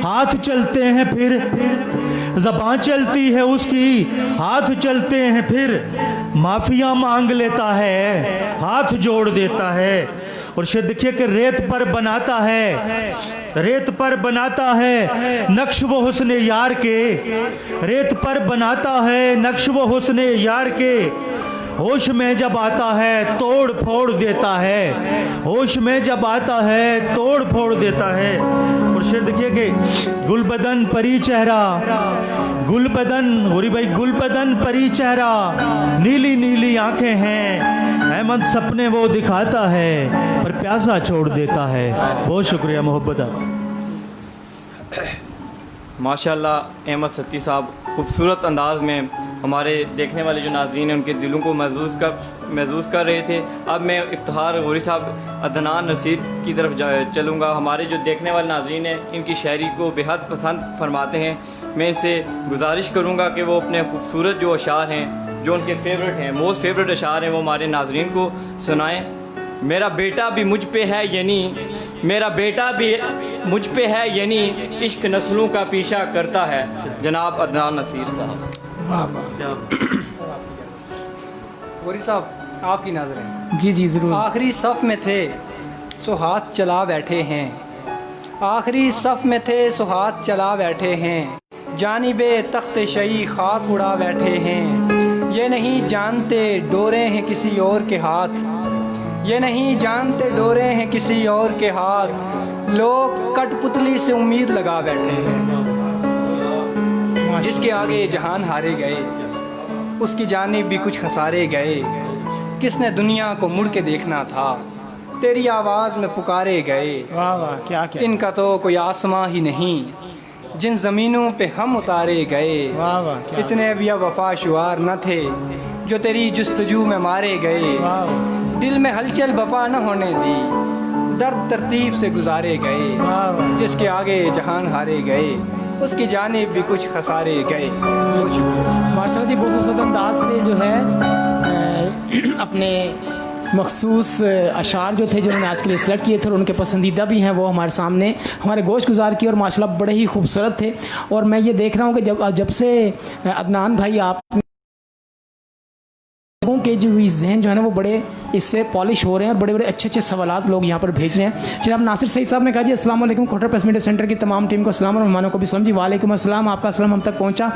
हाथ चलते हैं फिर, ज़बान चलती है उसकी, हाथ चलते हैं फिर, माफिया मांग लेता है, हाथ जोड़ देता है। और शेर देखिए कि रेत पर बनाता है, रेत पर बनाता है नक्श वो हुस्ने यार के, रेत पर बनाता है नक्श वो हुस्ने यार के, होश में जब आता है तोड़ फोड़ देता है, होश में जब आता है तोड़ फोड़ देता है। और शेर देखिए कि गुलबदन परी चेहरा, गुलबदन गोरी भाई गुलबदन परी चेहरा, नीली नीली आंखें हैं, अहमद सपने वो दिखाता है पर प्यासा छोड़ देता है। बहुत शुक्रिया मोहब्बत आप। माशाल्लाह अहमद सत्ती साहब खूबसूरत अंदाज में हमारे देखने वाले जो नाज़रीन हैं उनके दिलों को महसूस कर रहे थे। अब मैं इफ्तिखार गौरी साहब अदनान रशीद की तरफ चलूँगा। हमारे जो देखने वाले नाज़रीन हैं इनकी शायरी को बेहद पसंद फरमाते हैं। मैं इनसे गुजारिश करूँगा कि वो अपने खूबसूरत जो अशार हैं, जो उनके फेवरेट हैं, मोस्ट फेवरेट अशार हैं, वो हमारे नाज़रीन को सुनाएँ। मेरा बेटा भी मुझ पे है यानी, मेरा बेटा भी मुझ पे है यानी, इश्क नस्लों का पीछा करता है। जनाब अदनान नसीर साहब। गौरी साहब आपकी नज़रें। जी जी ज़रूर। आखिरी सफ़ में थे सो हाथ चला बैठे हैं, आखिरी सफ़ में थे सो हाथ चला बैठे हैं, जानिबे तख्त शही खाक उड़ा बैठे हैं। ये नहीं जानते डोरे हैं किसी और के हाथ, ये नहीं जानते डोरे हैं किसी और के हाथ, लोग कठपुतली से उम्मीद लगा बैठे हैं। जिसके आगे जहान हारे गए उसकी जानिब भी कुछ खसारे गए, किसने दुनिया को मुड़ के देखना था, तेरी आवाज़ में पुकारे गए। वाह वाह क्या क्या। इनका तो कोई आसमां ही नहीं जिन ज़मीनों पे हम उतारे गए, वाह वाह क्या। इतने भी वफा शुआर न थे जो तेरी जुस्तजू में मारे गए। वाह वाह। दिल में हलचल बपा न होने दी, दर्द तरतीब से गुजारे गए। वाह वाह। जिसके आगे जहान हारे गए उसकी जानिब भी कुछ खसारे गए। माशाल्लाह जी बहुत खूबसूरत अंदाज से जो है अपने मखसूस अशार जो थे जो उन्होंने आज के लिए सेलेक्ट किए थे और उनके पसंदीदा भी हैं वो हमारे सामने हमारे गोश गुजार किए और माशाल्लाह बड़े ही खूबसूरत थे। और मैं ये देख रहा हूँ कि जब से अदनान भाई आप लोगों के जो जहन जो है ना वो बड़े इससे पॉलिश हो रहे हैं और बड़े बड़े अच्छे अच्छे सवालात लोग यहाँ पर भेज रहे हैं। जनाब नासिर सईद साहब ने कहा जी अस्सलाम वालेकुम, कोहटर प्रेस मीडिया सेंटर की तमाम टीम को अस्सलाम और मेहमानों को भी समझी वालेकुम अस्सलाम, आपका सलाम हम तक पहुँचा।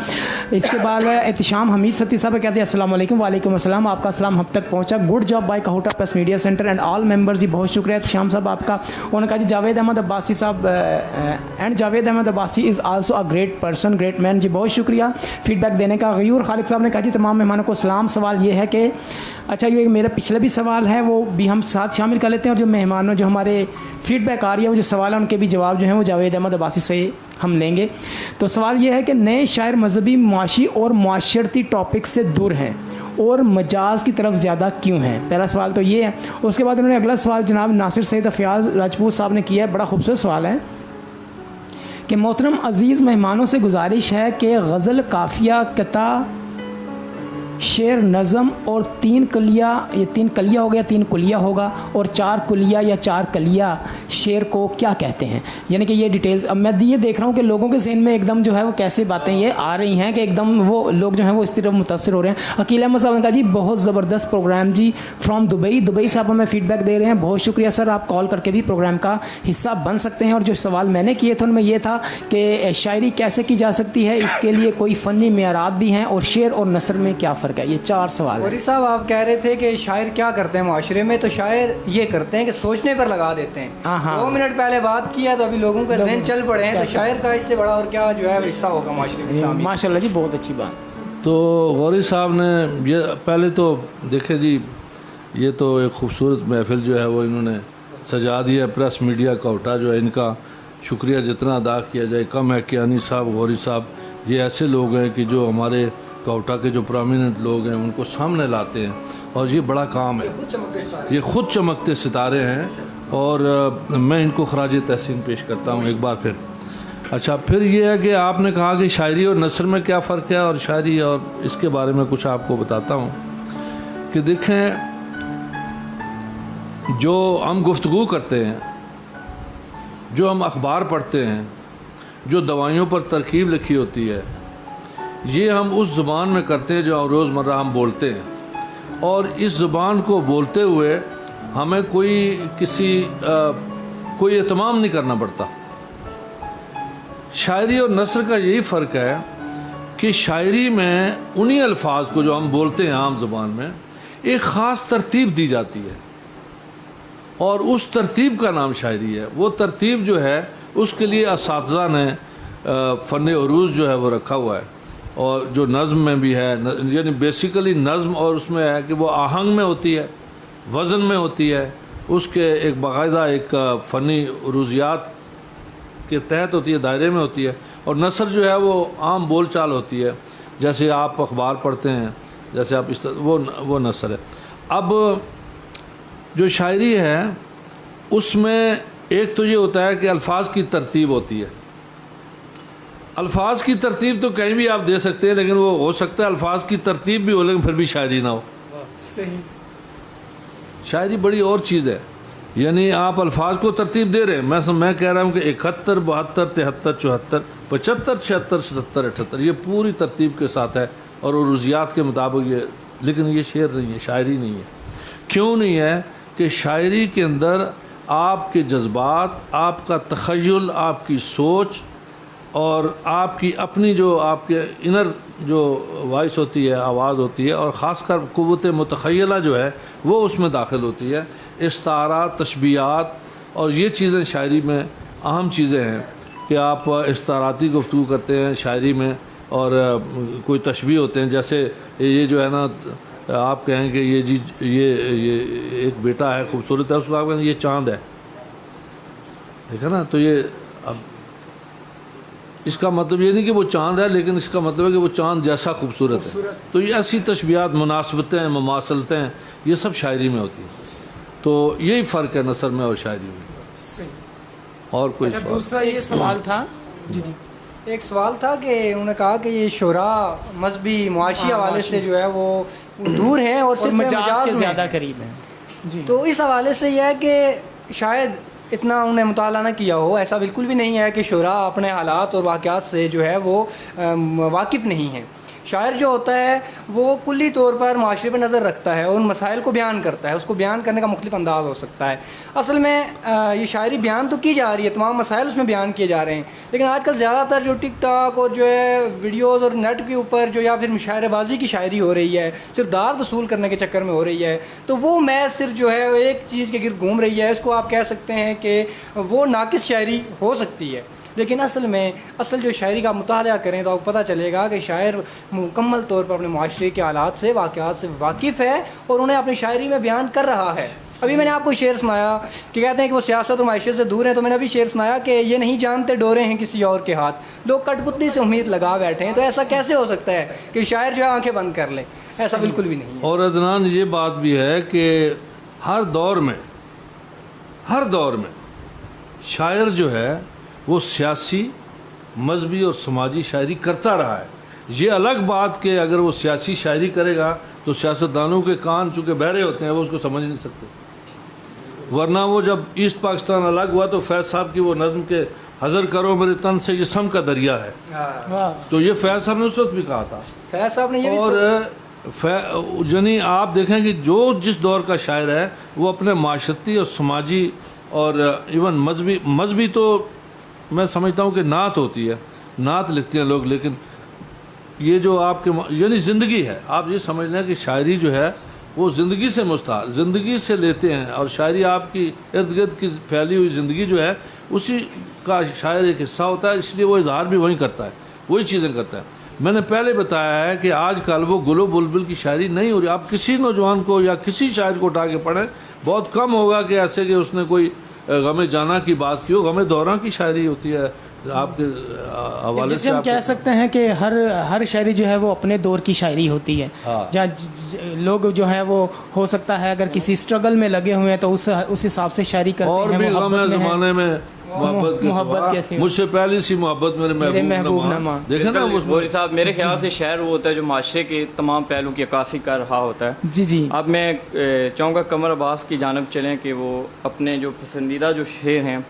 इसके बाद एहतिशाम हमीद सत्ती साहब कहते हैं अस्सलाम वालेकुम, वालेकुम अस्सलाम, आपका सलाम हम तक पहुँचा। गुड जॉब बाय कोहटर press media centre and all members ji, बहुत शुक्रिया एहतिशाम साहब आपका। उन्होंने कहा जी जावेद अहमद अब्बासी साहब and Javed Ahmed Abbasi is also a great person, great man ji, बहुत शुक्रिया फीडबैक देने का। गयूर खालिद साहब ने कहा जी तमाम मेहमानों को सलाम। सवाल ये है कि अच्छा ये मेरा पिछले भी सवाल है वो भी हम साथ शामिल कर लेते हैं और जो मेहमानों जो हमारे फीडबैक आ रही है वो जो सवाल है उनके भी जवाब जो हैं वो जावेद अहमद अब्बासी से हम लेंगे। तो सवाल ये है कि नए शायर मजहबी, मुआशी और माशरती टॉपिक से दूर हैं और मजाज की तरफ ज़्यादा क्यों हैं? पहला सवाल तो ये है। उसके बाद उन्होंने अगला सवाल जनाब नासिर सईद अफयाज राजपूत साहब ने किया है, बड़ा खूबसूरत सवाल है कि मोहतरम अज़ीज़ मेहमानों से गुजारिश है कि गज़ल, काफ़िया, कता, शेर, नज़म और 3 कलिया, ये 3 कलिया हो गया, 3 कुलिया होगा और 4 कुलिया या 4 कलिया शेर को क्या कहते हैं? यानी कि ये डिटेल्स अब मैं ये देख रहा हूँ कि लोगों के ज़हन में एकदम जो है वो कैसे बातें ये आ रही हैं कि एकदम वो लोग जो हैं वो इस तरफ मुतासर हो रहे हैं। अकील अहमद साहब ने कहा जी बहुत ज़बरदस्त प्रोग्राम जी फ्रॉम दुबई से आप हमें फ़ीडबैक दे रहे हैं, बहुत शुक्रिया सर। आप कॉल करके भी प्रोग्राम का हिस्सा बन सकते हैं। और जो सवाल मैंने किए थे उनमें ये था कि शायरी कैसे की जा सकती है, इसके लिए कोई फ़नी मेयारात भी हैं और शेर और नसर में क्या फ़र्क है? ये 4 सवाल गौरी साहब आप कह रहे थे कि शायर क्या करते हैं माशरे में, तो शायर ये करते हैं कि सोचने पर लगा देते हैं। 2 मिनट पहले बात किया तो अभी लोगों का जहन चल पड़े हैं, तो शायर का इससे बड़ा और क्या जो है हिस्सा होगा माशरे में। माशाल्लाह जी बहुत अच्छी बात। तो गौरी साहब ने ये पहले तो देखे जी, ये तो एक खूबसूरत महफिल जो है वो इन्होंने सजा दिया। प्रेस मीडिया कोटा जो है इनका शुक्रिया जितना अदा किया जाए कम है। कियानी साहब, गौरी साहब, ये ऐसे लोग हैं कि जो हमारे कोटा के जो प्रोमिनेंट लोग हैं उनको सामने लाते हैं और ये बड़ा काम है। ये खुद चमकते सितारे हैं और मैं इनको खराज तहसीन पेश करता हूँ एक बार फिर। अच्छा, फिर ये है कि आपने कहा कि शायरी और नसर में क्या फ़र्क है, और शायरी और इसके बारे में कुछ आपको बताता हूँ कि देखें, जो हम गुफ्तगू करते हैं, जो हम अखबार पढ़ते हैं, जो दवाइयों पर तरकीब लिखी होती है, ये हम उस ज़ुबान में करते हैं जो रोज़मर्रा हम बोलते हैं, और इस ज़ुबान को बोलते हुए हमें कोई एहतमाम नहीं करना पड़ता। शायरी और नसर का यही फ़र्क है कि शायरी में उन्हीं अल्फाज को जो हम बोलते हैं आम ज़ुबान में एक ख़ास तरतीब दी जाती है, और उस तरतीब का नाम शायरी है। वो तरतीब जो है उसके लिए असातिज़ा ने फ़न उरूज़ जो है वो रखा हुआ है, और जो नज़्म में भी है, यानी बेसिकली नज़्म और उसमें है कि वो आहंग में होती है, वज़न में होती है, उसके एक बाकायदा एक फ़नी उरूज़ियात के तहत होती है, दायरे में होती है। और नसर जो है वो आम बोल चाल होती है, जैसे आप अखबार पढ़ते हैं, जैसे आप इस तरह वो नसर है। अब जो शायरी है उसमें एक तो ये होता है कि अल्फाज की तरतीब होती है। अल्फाज की तरतीब तो कहीं भी आप दे सकते हैं, लेकिन वो हो सकता है अल्फाज की तरतीब भी हो लेकिन फिर भी शायरी ना हो। सही। शायरी बड़ी और चीज़ है, यानी आप अल्फाज को तरतीब दे रहे हैं। मैं कह रहा हूँ कि 71, 72, 73, 74, 75, 76, 77, 78 ये पूरी तरतीब के साथ है और उरूज़ियात के मुताबिक ये, लेकिन ये शेर नहीं है, शायरी नहीं है। क्यों नहीं है? कि शायरी के अंदर आपके जज्बात, आपका तख़य्युल, आपकी सोच और आपकी अपनी जो आपके इनर जो वॉइस होती है, आवाज़ होती है, और ख़ासकर क़ुव्वत मुतख़य्यला जो है वो उसमें दाखिल होती है। इस्तारा, तशबीहात और ये चीज़ें शायरी में अहम चीज़ें हैं कि आप इस्ताराती गुफ्तगू करते हैं शायरी में, और कोई तशबीह होते हैं, जैसे ये जो है ना, आप कहें कि ये एक बेटा है, खूबसूरत है, उसको आप कहें ये चाँद है, ठीक है ना। तो ये अब इसका मतलब ये नहीं कि वो चाँद है, लेकिन इसका मतलब है कि वो चाँद जैसा खूबसूरत है। तो ये ऐसी तशबीहात, मुनासबतें, मुमासलतें, ये सब शायरी में होती हैं। तो यही फ़र्क है नसर में और शायरी में। सही। और कोई अच्छा, सवाल? दूसरा ये सवाल था जी जी एक सवाल था कि उन्होंने कहा कि ये शुरा मजहबी मुआशी हवाले से जो है वो दूर हैं और सिर्फ मजाज के में ज़्यादा करीब हैं जी। तो इस हवाले से यह है कि शायद इतना उन्हें मुताला ना किया हो। ऐसा बिल्कुल भी नहीं है कि शुरा अपने हालात और वाक़यात से जो है वो वाकिफ़ नहीं है। शायर जो होता है वो कुल्ली तौर पर माशरे पर नज़र रखता है और उन मसाइल को बयान करता है। उसको बयान करने का मुख्तलिफ अंदाज़ हो सकता है। असल में ये शायरी बयान तो की जा रही है, तमाम मसाइल उसमें बयान किए जा रहे हैं, लेकिन आजकल ज़्यादातर जो टिकटॉक और जो है वीडियोज़ और नेट के ऊपर जो या फिर मुशायरेबाजी की शायरी हो रही है, सिर्फ दाद वसूल करने के चक्कर में हो रही है, तो वो मैं सिर्फ जो है एक चीज़ के गिर्द घूम रही है। उसको आप कह सकते हैं कि वो नाकिस शायरी हो सकती है। लेकिन असल जो शायरी का मुताला करें तो आपको पता चलेगा कि शायर मुकम्मल तौर पर अपने माशरे के हालात से, वाक़यात से वाकिफ़ है और उन्हें अपनी शायरी में बयान कर रहा है। अभी मैंने आपको शेर सुनाया कि कहते हैं कि वो सियासत और माशरे से दूर हैं, तो मैंने अभी शेर सुनाया कि ये नहीं जानते डोरे हैं किसी और के हाथ, लोग कठपुतली से उम्मीद लगा बैठे हैं। तो ऐसा कैसे हो सकता है कि शायर जो है आंखें बंद कर ले? ऐसा बिल्कुल भी नहीं है। और अदनान, ये बात भी है कि हर दौर में शायर जो है वो सियासी, मजहबी और समाजी शायरी करता रहा है। ये अलग बात कि अगर वो सियासी शायरी करेगा तो सियासतदानों के कान चूँकि बहरे होते हैं, वो उसको समझ नहीं सकते। वरना वो जब ईस्ट पाकिस्तान अलग हुआ तो फैज़ साहब की वो नज़्म के हज़र करो मेरे तन से जिस्म का दरिया है, तो ये फैज़ साहब ने उस वक्त भी कहा था। फैज़ साहब ने ये और यानी आप देखें कि जो जिस दौर का शायर है वो अपने माशरती और समाजी और इवन मजहबी तो मैं समझता हूँ कि नात होती है, नात लिखते हैं लोग, लेकिन ये जो आपके यानी ज़िंदगी है, आप ये समझ लें कि शायरी जो है वो ज़िंदगी से मुस्तार, ज़िंदगी से लेते हैं, और शायरी आपकी इर्द गिर्द की फैली हुई ज़िंदगी जो है उसी का शायर एक हिस्सा होता है, इसलिए वो इजहार भी वही करता है, वही चीज़ें करता है। मैंने पहले बताया है कि आजकल वो गुलो बुलबुल की शायरी नहीं हो रही। आप किसी नौजवान को या किसी शायर को उठा के पढ़ें, बहुत कम होगा कि ऐसे कि उसने कोई गमे जाना की बात की हो। गमे दौरा की शायरी होती है, आपके हवाले जिसे से हम आपको- कह सकते हैं कि हर शायरी जो है वो अपने दौर की शायरी होती है। हाँ। जहाँ लोग जो है वो हो सकता है अगर किसी स्ट्रगल में लगे हुए हैं तो उस हिसाब से शायरी करते और हैं। भी गम है में ज़माने में मोहब्बत के मोहब्बत सिवा। कैसे हो? मुझसे पहली सी मोहब्बत मेरे महबूब महबूब नमा। नमा देखे ना बिल्कुल, उसमें गौरी साहब, मेरे ख्याल से शायर वो होता है जो माशरे के तमाम पहलू की अक्कासी कर रहा होता है। जी जी। अब मैं चाहूँगा कमर अब्बास की जानब चलें कि वो अपने जो पसंदीदा जो शेर हैं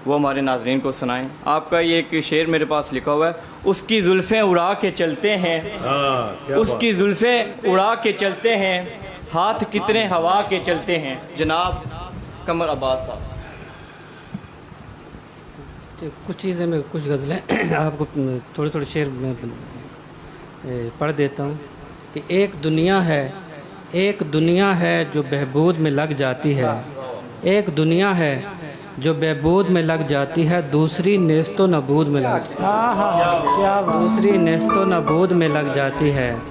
वो हमारे नाजरीन को सुनाएं। आपका ये एक शेर मेरे पास लिखा हुआ है, उसकी जुल्फ़ें उड़ा के चलते हैं, उसकी जुल्फ़ें उड़ा के चलते हैं, हाथ कितने हवा के चलते हैं। जनाब कमर अब्बास साहब। कुछ चीज़ें मैं कुछ गज़लें आपको थोड़े थोड़े शेर में पढ़ देता हूँ कि एक दुनिया है जो बहबूद में लग जाती है, एक दुनिया है जो बहबूद में लग जाती है, दूसरी नेस्तो नबूद में लग क्या बात। दूसरी नेस्तो नबूद में लग जाती है।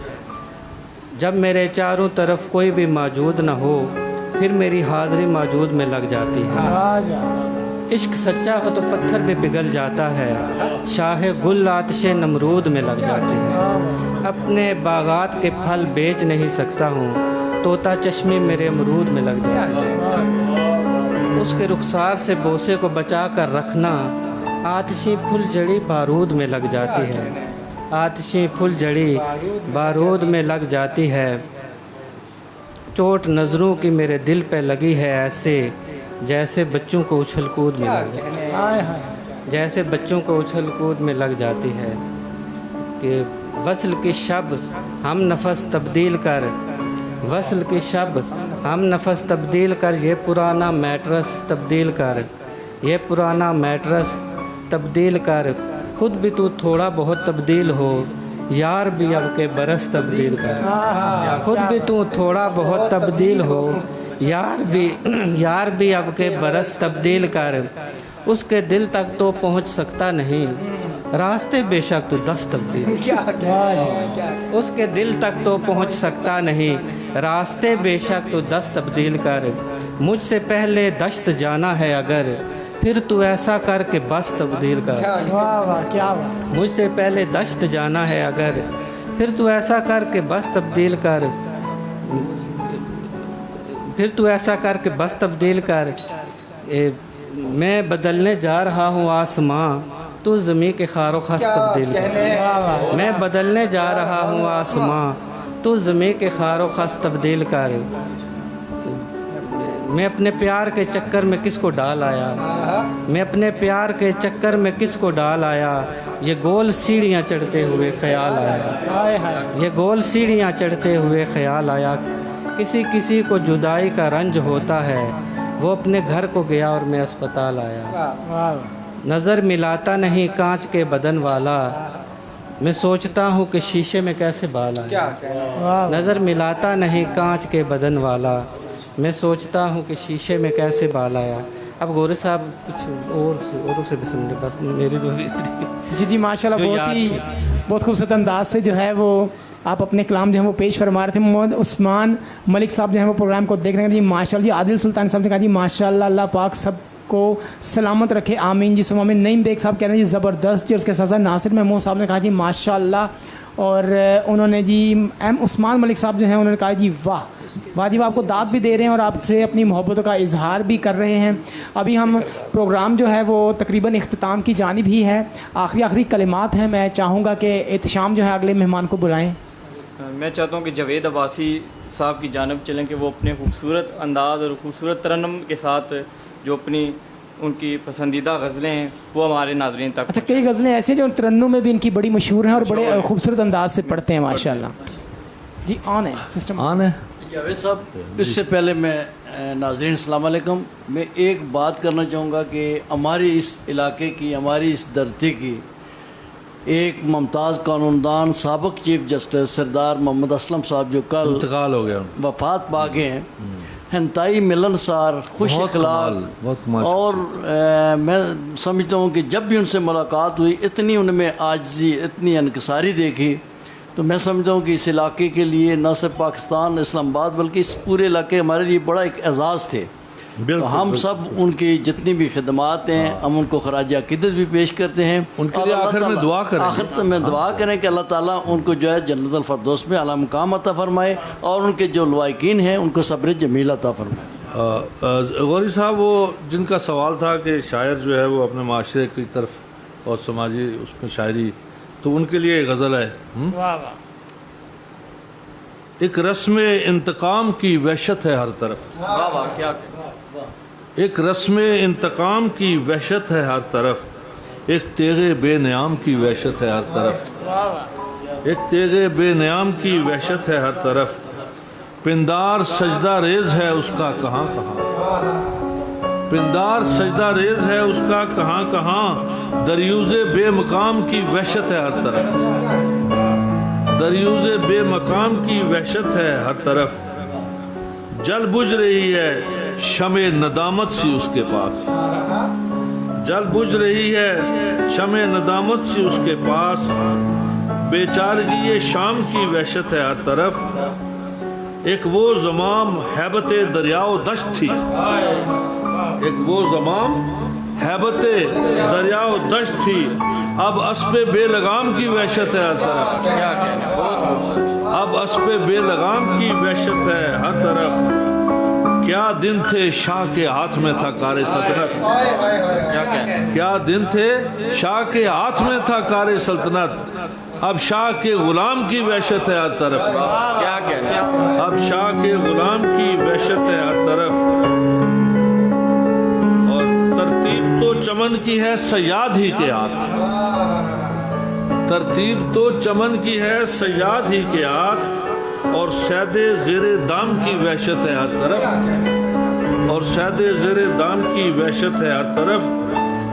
जब मेरे चारों तरफ कोई भी मौजूद न हो, फिर मेरी हाज़िरी मौजूद में लग जाती है। इश्क सच्चा हो तो पत्थर भी पिघल जाता है, शाहे गुल आतिशे नमरूद में लग जाती है। अपने बागात के फल बेच नहीं सकता हूँ, तोता चश्मे मेरे अमरूद में लग जाती है। उसके रुखसार से बोसे को बचा कर रखना, आतिशी फुल जड़ी बारूद में लग जाती है, आतिशी फुल जड़ी बारूद में लग जाती है। चोट नज़रों की मेरे दिल पे लगी है ऐसे, जैसे बच्चों को उछल कूद में लग जाती है, जैसे बच्चों को उछल कूद में लग जाती है। कि वस्ल की शब हम नफस तब्दील कर, वस्ल की शब हम नफस तब्दील कर, ये पुराना मैट्रस तब्दील कर, ये पुराना मैट्रस तब्दील कर। खुद भी तू थोड़ा बहुत तब्दील हो, यार भी अब के बरस तब्दील कर। खुद भी तू थोड़ा बहुत तब्दील हो, यार भी अब के बरस तब्दील कर। उसके दिल तक तो पहुंच सकता नहीं, रास्ते बेशक तो 10 तब्दील। उसके दिल तक तो पहुंच सकता नहीं, रास्ते बेशक तो 10 तब्दील कर। मुझसे पहले दश्त जाना है अगर, फिर तू ऐसा कर के बस तब्दील कर। क्या बात। मुझसे पहले दश्त जाना है अगर, फिर तू ऐसा कर के बस तब्दील कर, फिर तू ऐसा कर के बस तब्दील कर। मैं बदलने जा रहा हूँ आसमां, तू ज़मीं के खारो खस तब्दील कर। मैं बदलने जा रहा हूँ आसमां, तू ज़मीं के खारो खस तब्दील कर। मैं अपने प्यार के चक्कर में किसको डाल आया, मैं अपने प्यार के चक्कर में किसको डाल आया। ये गोल सीढ़ियाँ चढ़ते हुए ख्याल आया, ये गोल सीढ़ियाँ चढ़ते हुए ख्याल आया। किसी किसी को जुदाई का रंज होता है, वो अपने घर को गया और मैं अस्पताल आया। नज़र मिलाता नहीं कांच के बदन वाला, मैं सोचता हूँ कि शीशे में कैसे बाल आया। नज़र मिलाता नहीं कांच के बदन वाला, मैं सोचता हूँ कि शीशे में कैसे बाल आया। अब गौरी साहब कुछ औरों से भी सुनने बस मेरी जो जी जी माशाल्लाह, बहुत खूबसूरत अंदाज से जो है वो आप अपने कलाम जो है वो पेश फरमा रहे थे। मोहम्मद उस्मान मलिक साहब जो है वो प्रोग्राम को देख रहे हैं जी माशाल्लाह। जी आदिल सुल्तान साहब ने कहा जी माशाल्लाह, अल्लाह पाक सबको सलामत रखे, आमीन जी सुमा आमीन। नईम बेग साहब कह रहे हैं जी ज़बरदस्त जी। उसके साथ साथ नासिर महमूद साहब ने कहा जी माशाल्लाह, और उन्होंने जी एम उस्मान मलिक साहब जो हैं उन्होंने कहा जी वाह वाह जी वाह। आपको दाद भी दे रहे हैं और आपसे अपनी मोहब्बतों का इजहार भी कर रहे हैं। अभी हम प्रोग्राम जो है वो तकरीबन इख्तिताम की जानिब ही है, आखिरी कलिमात हैं। मैं चाहूँगा कि एहतशाम जो है अगले मेहमान को बुलाएँ। मैं चाहता हूँ कि जावेद अब्बासी साहब की जानब चलें कि वो अपने खूबसूरत अंदाज़ और खूबसूरत तरन्नुम के साथ जो अपनी उनकी पसंदीदा गज़लें हैं वो हमारे नाज़रीन तक। अच्छा, कई गज़लें ऐसी हैं जो तरन्नुम में भी इनकी बड़ी मशहूर हैं और बड़े खूबसूरत अंदाज से पढ़ते हैं माशाल्लाह। जी ऑन है सिस्टम, आन है। जावेद साहब, इससे पहले मैं नाज़रीन अस्सलाम वालेकुम, मैं एक बात करना चाहूँगा कि हमारी इस इलाके की, हमारी इस धरती की एक मुमताज़ कानूनदान साबिक़ चीफ जस्टिस सरदार मोहम्मद असलम साहब जो कल इंतकाल हो गया, वफात पा गए हैं, इंतहाई मिलनसार, खुश अखलाक, और मैं समझता हूँ कि जब भी उनसे मुलाकात हुई इतनी उनमें आजिज़ी, इतनी इनकिसारी देखी, तो मैं समझता हूँ कि इस इलाके के लिए न सिर्फ पाकिस्तान इस्लामाबाद बल्कि इस पूरे इलाके हमारे लिए बड़ा एक एजाज़ थे। तो हम सब उनकी जितनी भी खिदमात हैं हम उनको खराज अक़ीदत भी पेश करते हैं। उनके और लिए अल्लाह आखिर में ताला- दुआ करें। आखिर में दुआ करें कि अल्लाह ताला उनको जो है जन्नतुल फरदौस में आला मुकाम अता फरमाए और उनके जो लवाकिन हैं उनको सब्र जमील अता फरमाए। गौरी साहब, वो जिनका सवाल था कि शायर जो है वो अपने माशरे की तरफ और समाजी उसमें शायरी, तो उनके लिए एक गज़ल है। वाह वाह। एक रस्म इंतकाम की वहशत है हर तरफ, वाह वाह, क्या एक रस्म इंतकाम की वहशत है हर तरफ, एक तेगे बेनियाम की वहशत है हर तरफ, वाह वाह। एक तेगे बेनियाम की वहशत है हर तरफ, पिंदार सजदा रेज है उसका कहाँ कहाँ, पिंदार सजदा रेज है उसका कहाँ कहाँ, दरियूज़े बेमकाम की वहशत है हर तरफ, दरियूज़े बेमकाम की वहशत है हर तरफ, जल बुझ रही है शमे नदामत सी उसके पास, जल बुझ रही है शमे नदामत सी उसके पास, बेचारगी ये शाम की वहशत है हर तरफ, एक वो ज़माम हैबत दरियाओ दश्त थी, एक वो ज़माम हैबत दरियाओ दश्त थी, अब अस्पे बेलगाम की वहशत है हर तरफ, क्या कहना, बहुत खूबसूरत। अब अस्पे बेलगाम की वहशत है हर तरफ, क्या दिन थे शाह के हाथ में था कारे सल्तनत, क्या कहना, क्या दिन थे शाह के हाथ में था कारे सल्तनत, अब शाह के गुलाम की वहशत है हर तरफ, क्या कहना, अब शाह के गुलाम की वहशत है हर तरफ, और तरतीब तो चमन की है सयाद ही के हाथ, तरतीब तो चमन की है सयाद ही के हाथ, और सैदे ज़ेरे दाम की वहशत है हर तरफ, और सैदे ज़ेरे दाम की वहशत है हर तरफ,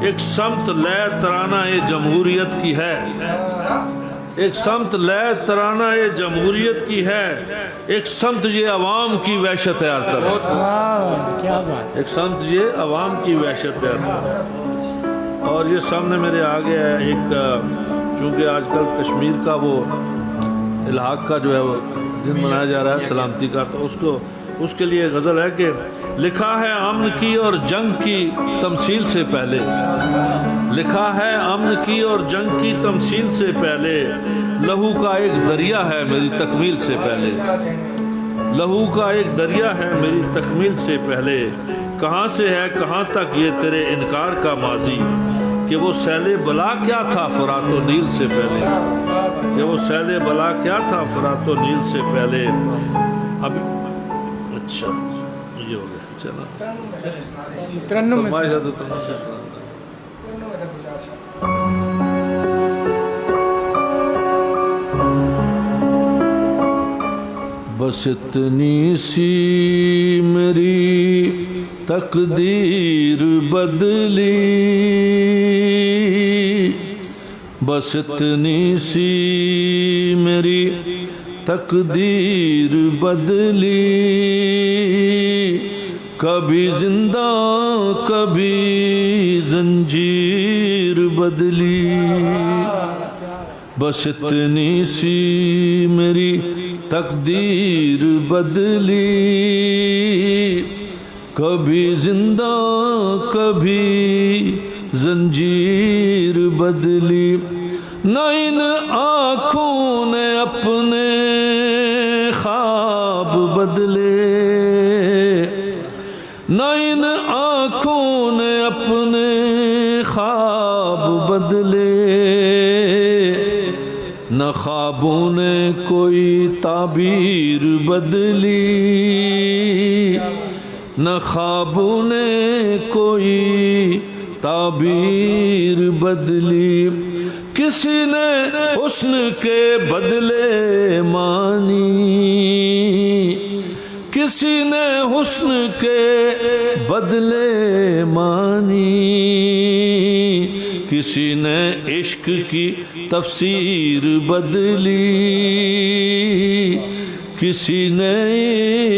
एक समत लय तराना ये जमहूरियत की है, एक समत लय तराना ये जमहूरियत की है, एक समत ये अवाम की वहशत है हर तरफ, वाह क्या बात। एक समत ये अवाम की वहशत है हर तरफ। और ये सामने मेरे आगे है एक, चूँकि आजकल कश्मीर का वो इलाक़ का जो है वो दिन मनाया जा रहा है सलामती का, तो उसके लिए गज़ल है कि लिखा है अमन की और जंग की तमसील से पहले, लिखा है अमन की और जंग की तमसील से पहले, लहू का एक दरिया है मेरी तकमील से पहले, लहू का एक दरिया है मेरी तकमील से पहले, कहाँ से है कहाँ तक ये तेरे इनकार का माजी, कि वो सैले बला क्या था फरातो नील से पहले, कि वो सैले बला क्या था फरातो नील से पहले। अभी अच्छा ये हो गया, चलो तरन्नुम में फरमाइश से। है तो तरन्नुम से बस इतनी सी मेरी तकदीर बदली, बस इतनी सी मेरी तकदीर बदली, कभी जिंदा कभी जंजीर बदली, बस इतनी सी मेरी तकदीर बदली, कभी जिंदा कभी जंजीर बदली, न इन आँखों ने अपने ख्वाब बदले, न इन आँखों ने अपने ख्वाब बदले, न ख्वाबों ने कोई ताबीर बदली, न ख्वाबों ने कोई ताबीर बदली, किसी ने हुस्न के बदले मानी, किसी ने हुस्न के बदले मानी, किसी ने इश्क की तफसीर बदली, किसी ने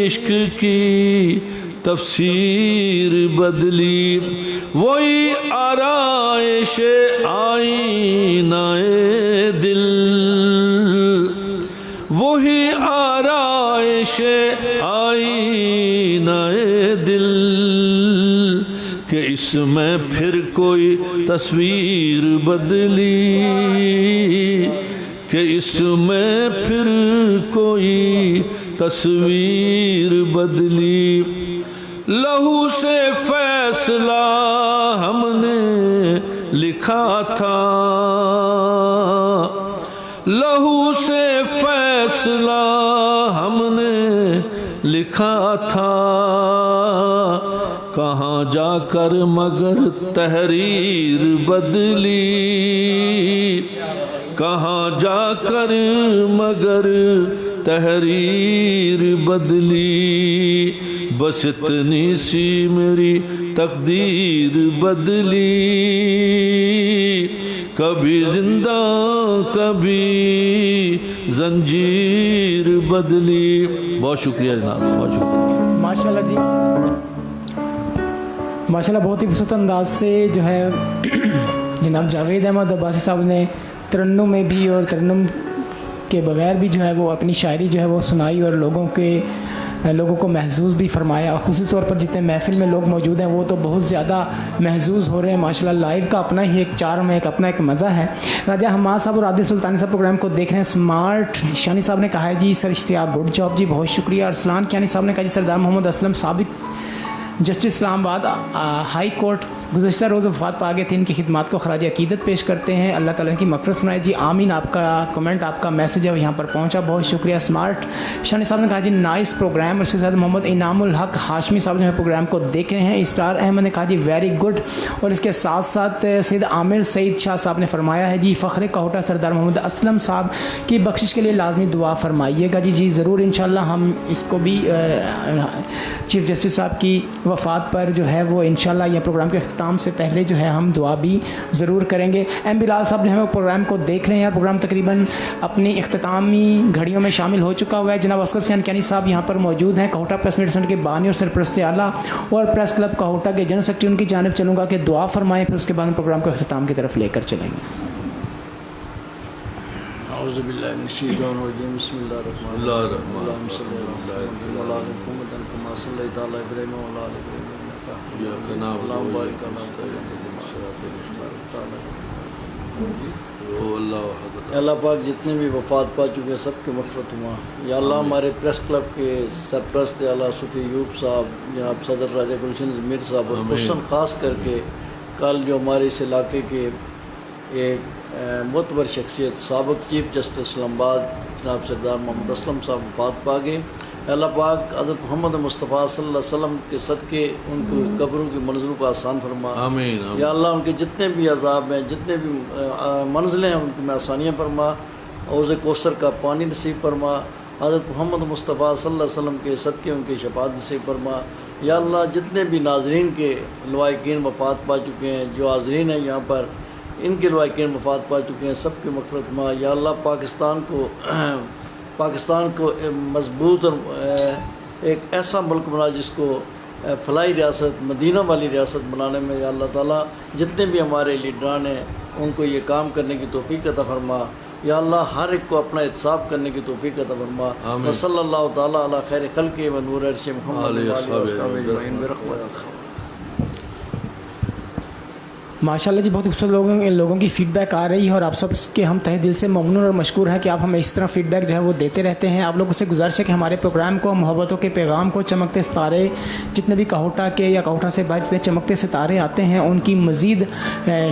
इश्क की तफसीर बदली, वही आराइश आईनाए दिल, वही आराइश आईनाए दिल, कि इसमें फिर कोई तस्वीर बदली, कि इसमें फिर कोई तस्वीर बदली। लहू से फैसला हमने लिखा था, लहू से फैसला हमने लिखा था, कहाँ जाकर मगर तहरीर बदली, कहाँ जाकर मगर तहरीर बदली। बस इतनी सी मेरी तकदीर बदली, कभी जिंदा कभी जंजीर बदली। बहुत शुक्रिया जनाब, बहुत शुक्रिया। माशाल्लाह जी, माशाल्लाह बहुत ही खूबसूरत अंदाज से जो है जनाब जावेद अहमद अब्बासी साहब ने तरन्नुम में भी और तरन्नुम के बगैर भी जो है वो अपनी शायरी जो है वो सुनाई और लोगों को महसूस भी फरमाया। ख़ुसूस तौर पर जितने महफिल में लोग मौजूद हैं वो तो बहुत ज़्यादा महसूस हो रहे हैं। माशाल्लाह लाइव का अपना ही एक चार्म है, एक अपना एक मज़ा है। राजा हमाद साहब और आदिल सुल्तानी साहब प्रोग्राम को देख रहे हैं। स्मार्ट शानी साहब ने कहा है जी सर इश्तियाक गुड जॉब जी, बहुत शुक्रिया। अरसलान कियानी साहब ने कहा जी सरदार मोहम्मद असलम साबिक जस्टिस इस्लामाबाद हाई कोर्ट गुज़श्ता रोज़ वफ़ात पा गए थे, इनकी खिदमत को खराज अकीदत पेश करते हैं। अल्लाह ताला की मग़फ़िरत सुनाए जी, आमीन। आपका कमेंट, आपका मैसेज है यहाँ पर पहुँचा, बहुत शुक्रिया। स्मार्ट शानी साहब ने कहा जी नाइस प्रोग्राम। और उसके साथ मोहम्मद इनामुल हक हाशमी साहब जो है प्रोग्राम को देख रहे हैं। इस्तार अहमद ने कहा जी वेरी गुड। और इसके साथ साथ सैयद आमिर सईद शाह साहब ने फरमाया है जी फ़ख्र काहुटा सरदार मोहम्मद असलम साहब की बख्शिश के लिए लाजमी दुआ फरमाइएगा जी। जी ज़रूर, इंशाल्लाह हम इसको भी चीफ़ जस्टिस साहब की वफ़ात पर जो है वो इंशाल्लाह यह प्रोग्राम के अख्ताम से पहले जो है हम दुआ भी ज़रूर करेंगे। एम बिलाल साहब जो है वो प्रोग्राम को देख रहे हैं। प्रोग्राम तकरीबन अपनी इख्तितामी घड़ियों में शामिल हो चुका हुआ है। जनाब अस्कर हुसैन कियानी साहब यहाँ पर मौजूद हैं, काहुटा प्रेस मीडिया सेंटर के बानी और सरपरस्त आला और प्रेस क्लब काहुटा के जनरल सेक्रेटरी। उनकी जानिब चलूँगा कि दुआ फरमाएँ, फिर उसके बाद हम प्रोग्राम को अख्तिताम की तरफ लेकर चलेंगे। अल्लाह पाक जितने भी वफ़ात पा चुके हैं सब की मग़फ़िरत हुआ। या अल्लाह हमारे प्रेस क्लब के सरपरस्त आला सूफ़ी यूब साहब, जनाब सदर राजा गुलशन मीर साहब और खुसूसन ख़ास करके कल जो हमारे इस इलाके के एक मोतबर शख्सियत साबिक़ चीफ़ जस्टिस इस्लामाबाद जनाब सरदार मोहम्मद असलम साहब वफ़ात पा गए। अल्लाह पाक हज़रत मोहम्मद मुस्तफ़ा सल्लल्लाहु अलैहि वसल्लम के सदक़े उनको कब्रों की मंजिलों को आसान फरमा। आमीन। या अल्लाह उनके जितने भी अज़ाब हैं, जितने भी मंजिलें हैं, उनकी में आसानियाँ फरमा। हौज़ कौसर का पानी नसीब फरमा। हज़रत मोहम्मद मुस्तफ़ा सल्लल्लाहु अलैहि वसल्लम के सदक़े उनकी शफ़ाअत नसीब फरमा। या अल्लाह जितने भी नाज़रीन के लवाकिन वफ़ात पा चुके हैं, जो हाज़रीन हैं यहाँ पर, इनके लवाकिन वफ़ात पा चुके हैं, सब की मग़फ़िरत फरमा। या अल्लाह पाकिस्तान को मजबूत और एक ऐसा मुल्क बना जिसको फलाई रियासत, मदीना वाली रियासत बनाने में या अल्लाह ताला जितने भी हमारे लीडरान हैं उनको ये काम करने की तौफ़ीक़ अता फरमा। या अल्लाह हर एक को अपना एहतसाब करने की तौफ़ीक़ अता फरमा। सल्लल्लाहु ताला अला खैर खल्क़ि व नूर अर्श मुहम्मद। माशाल्लाह जी, बहुत खूबसूरत लोगों की फ़ीडबैक आ रही है और आप सब के हम तहे दिल से ममनून और मशकूर हैं कि आप हमें इस तरह फ़ीडबैक जो है वो देते रहते हैं। आप लोगों से गुजारिश है कि हमारे प्रोग्राम को, मोहब्बतों के पैगाम को, चमकते सितारे जितने भी काहुटा के या काहुटा से बाहर जितने चमकते सितारे आते हैं उनकी मज़ीद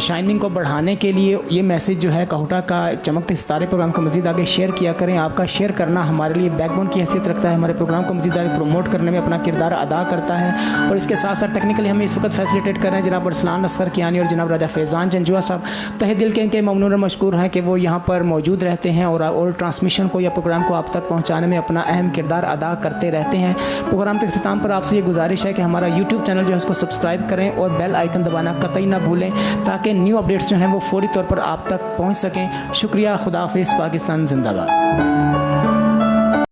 शाइनिंग को बढ़ाने के लिए ये मैसेज जो है काहुटा का चमकते सितारे प्रोग्राम को मज़ीद आगे शेयर किया करें। आपका शेयर करना हमारे लिए बैकबोन की हैसियत रखता है, हमारे प्रोग्राम को मज़ीद आगे प्रमोट करने में अपना किरदार अदा करता है। और इसके साथ साथ टेक्निकली हमें इस वक्त फैसिलिटेट कर रहे हैं जनाब अरसलान अस्कर कियानी और जनाब राजा फैज़ान जंजुआ साहब। तहे दिल के इनके ममनून और मशकूर हैं कि वो यहाँ पर मौजूद रहते हैं और ट्रांसमिशन को या प्रोग्राम को आप तक पहुँचाने में अपना अहम किरदार अदा करते रहते हैं। प्रोग्राम के अख्तिताम पर आपसे ये गुजारिश है कि हमारा यूट्यूब चैनल जो है उसको सब्सक्राइब करें और बेल आइकन दबाना कतई ना भूलें ताकि न्यू अपडेट्स जो हैं वो फौरी तौर पर आप तक पहुँच सकें। शुक्रिया, खुदा हाफिज़, पाकिस्तान जिंदाबाद।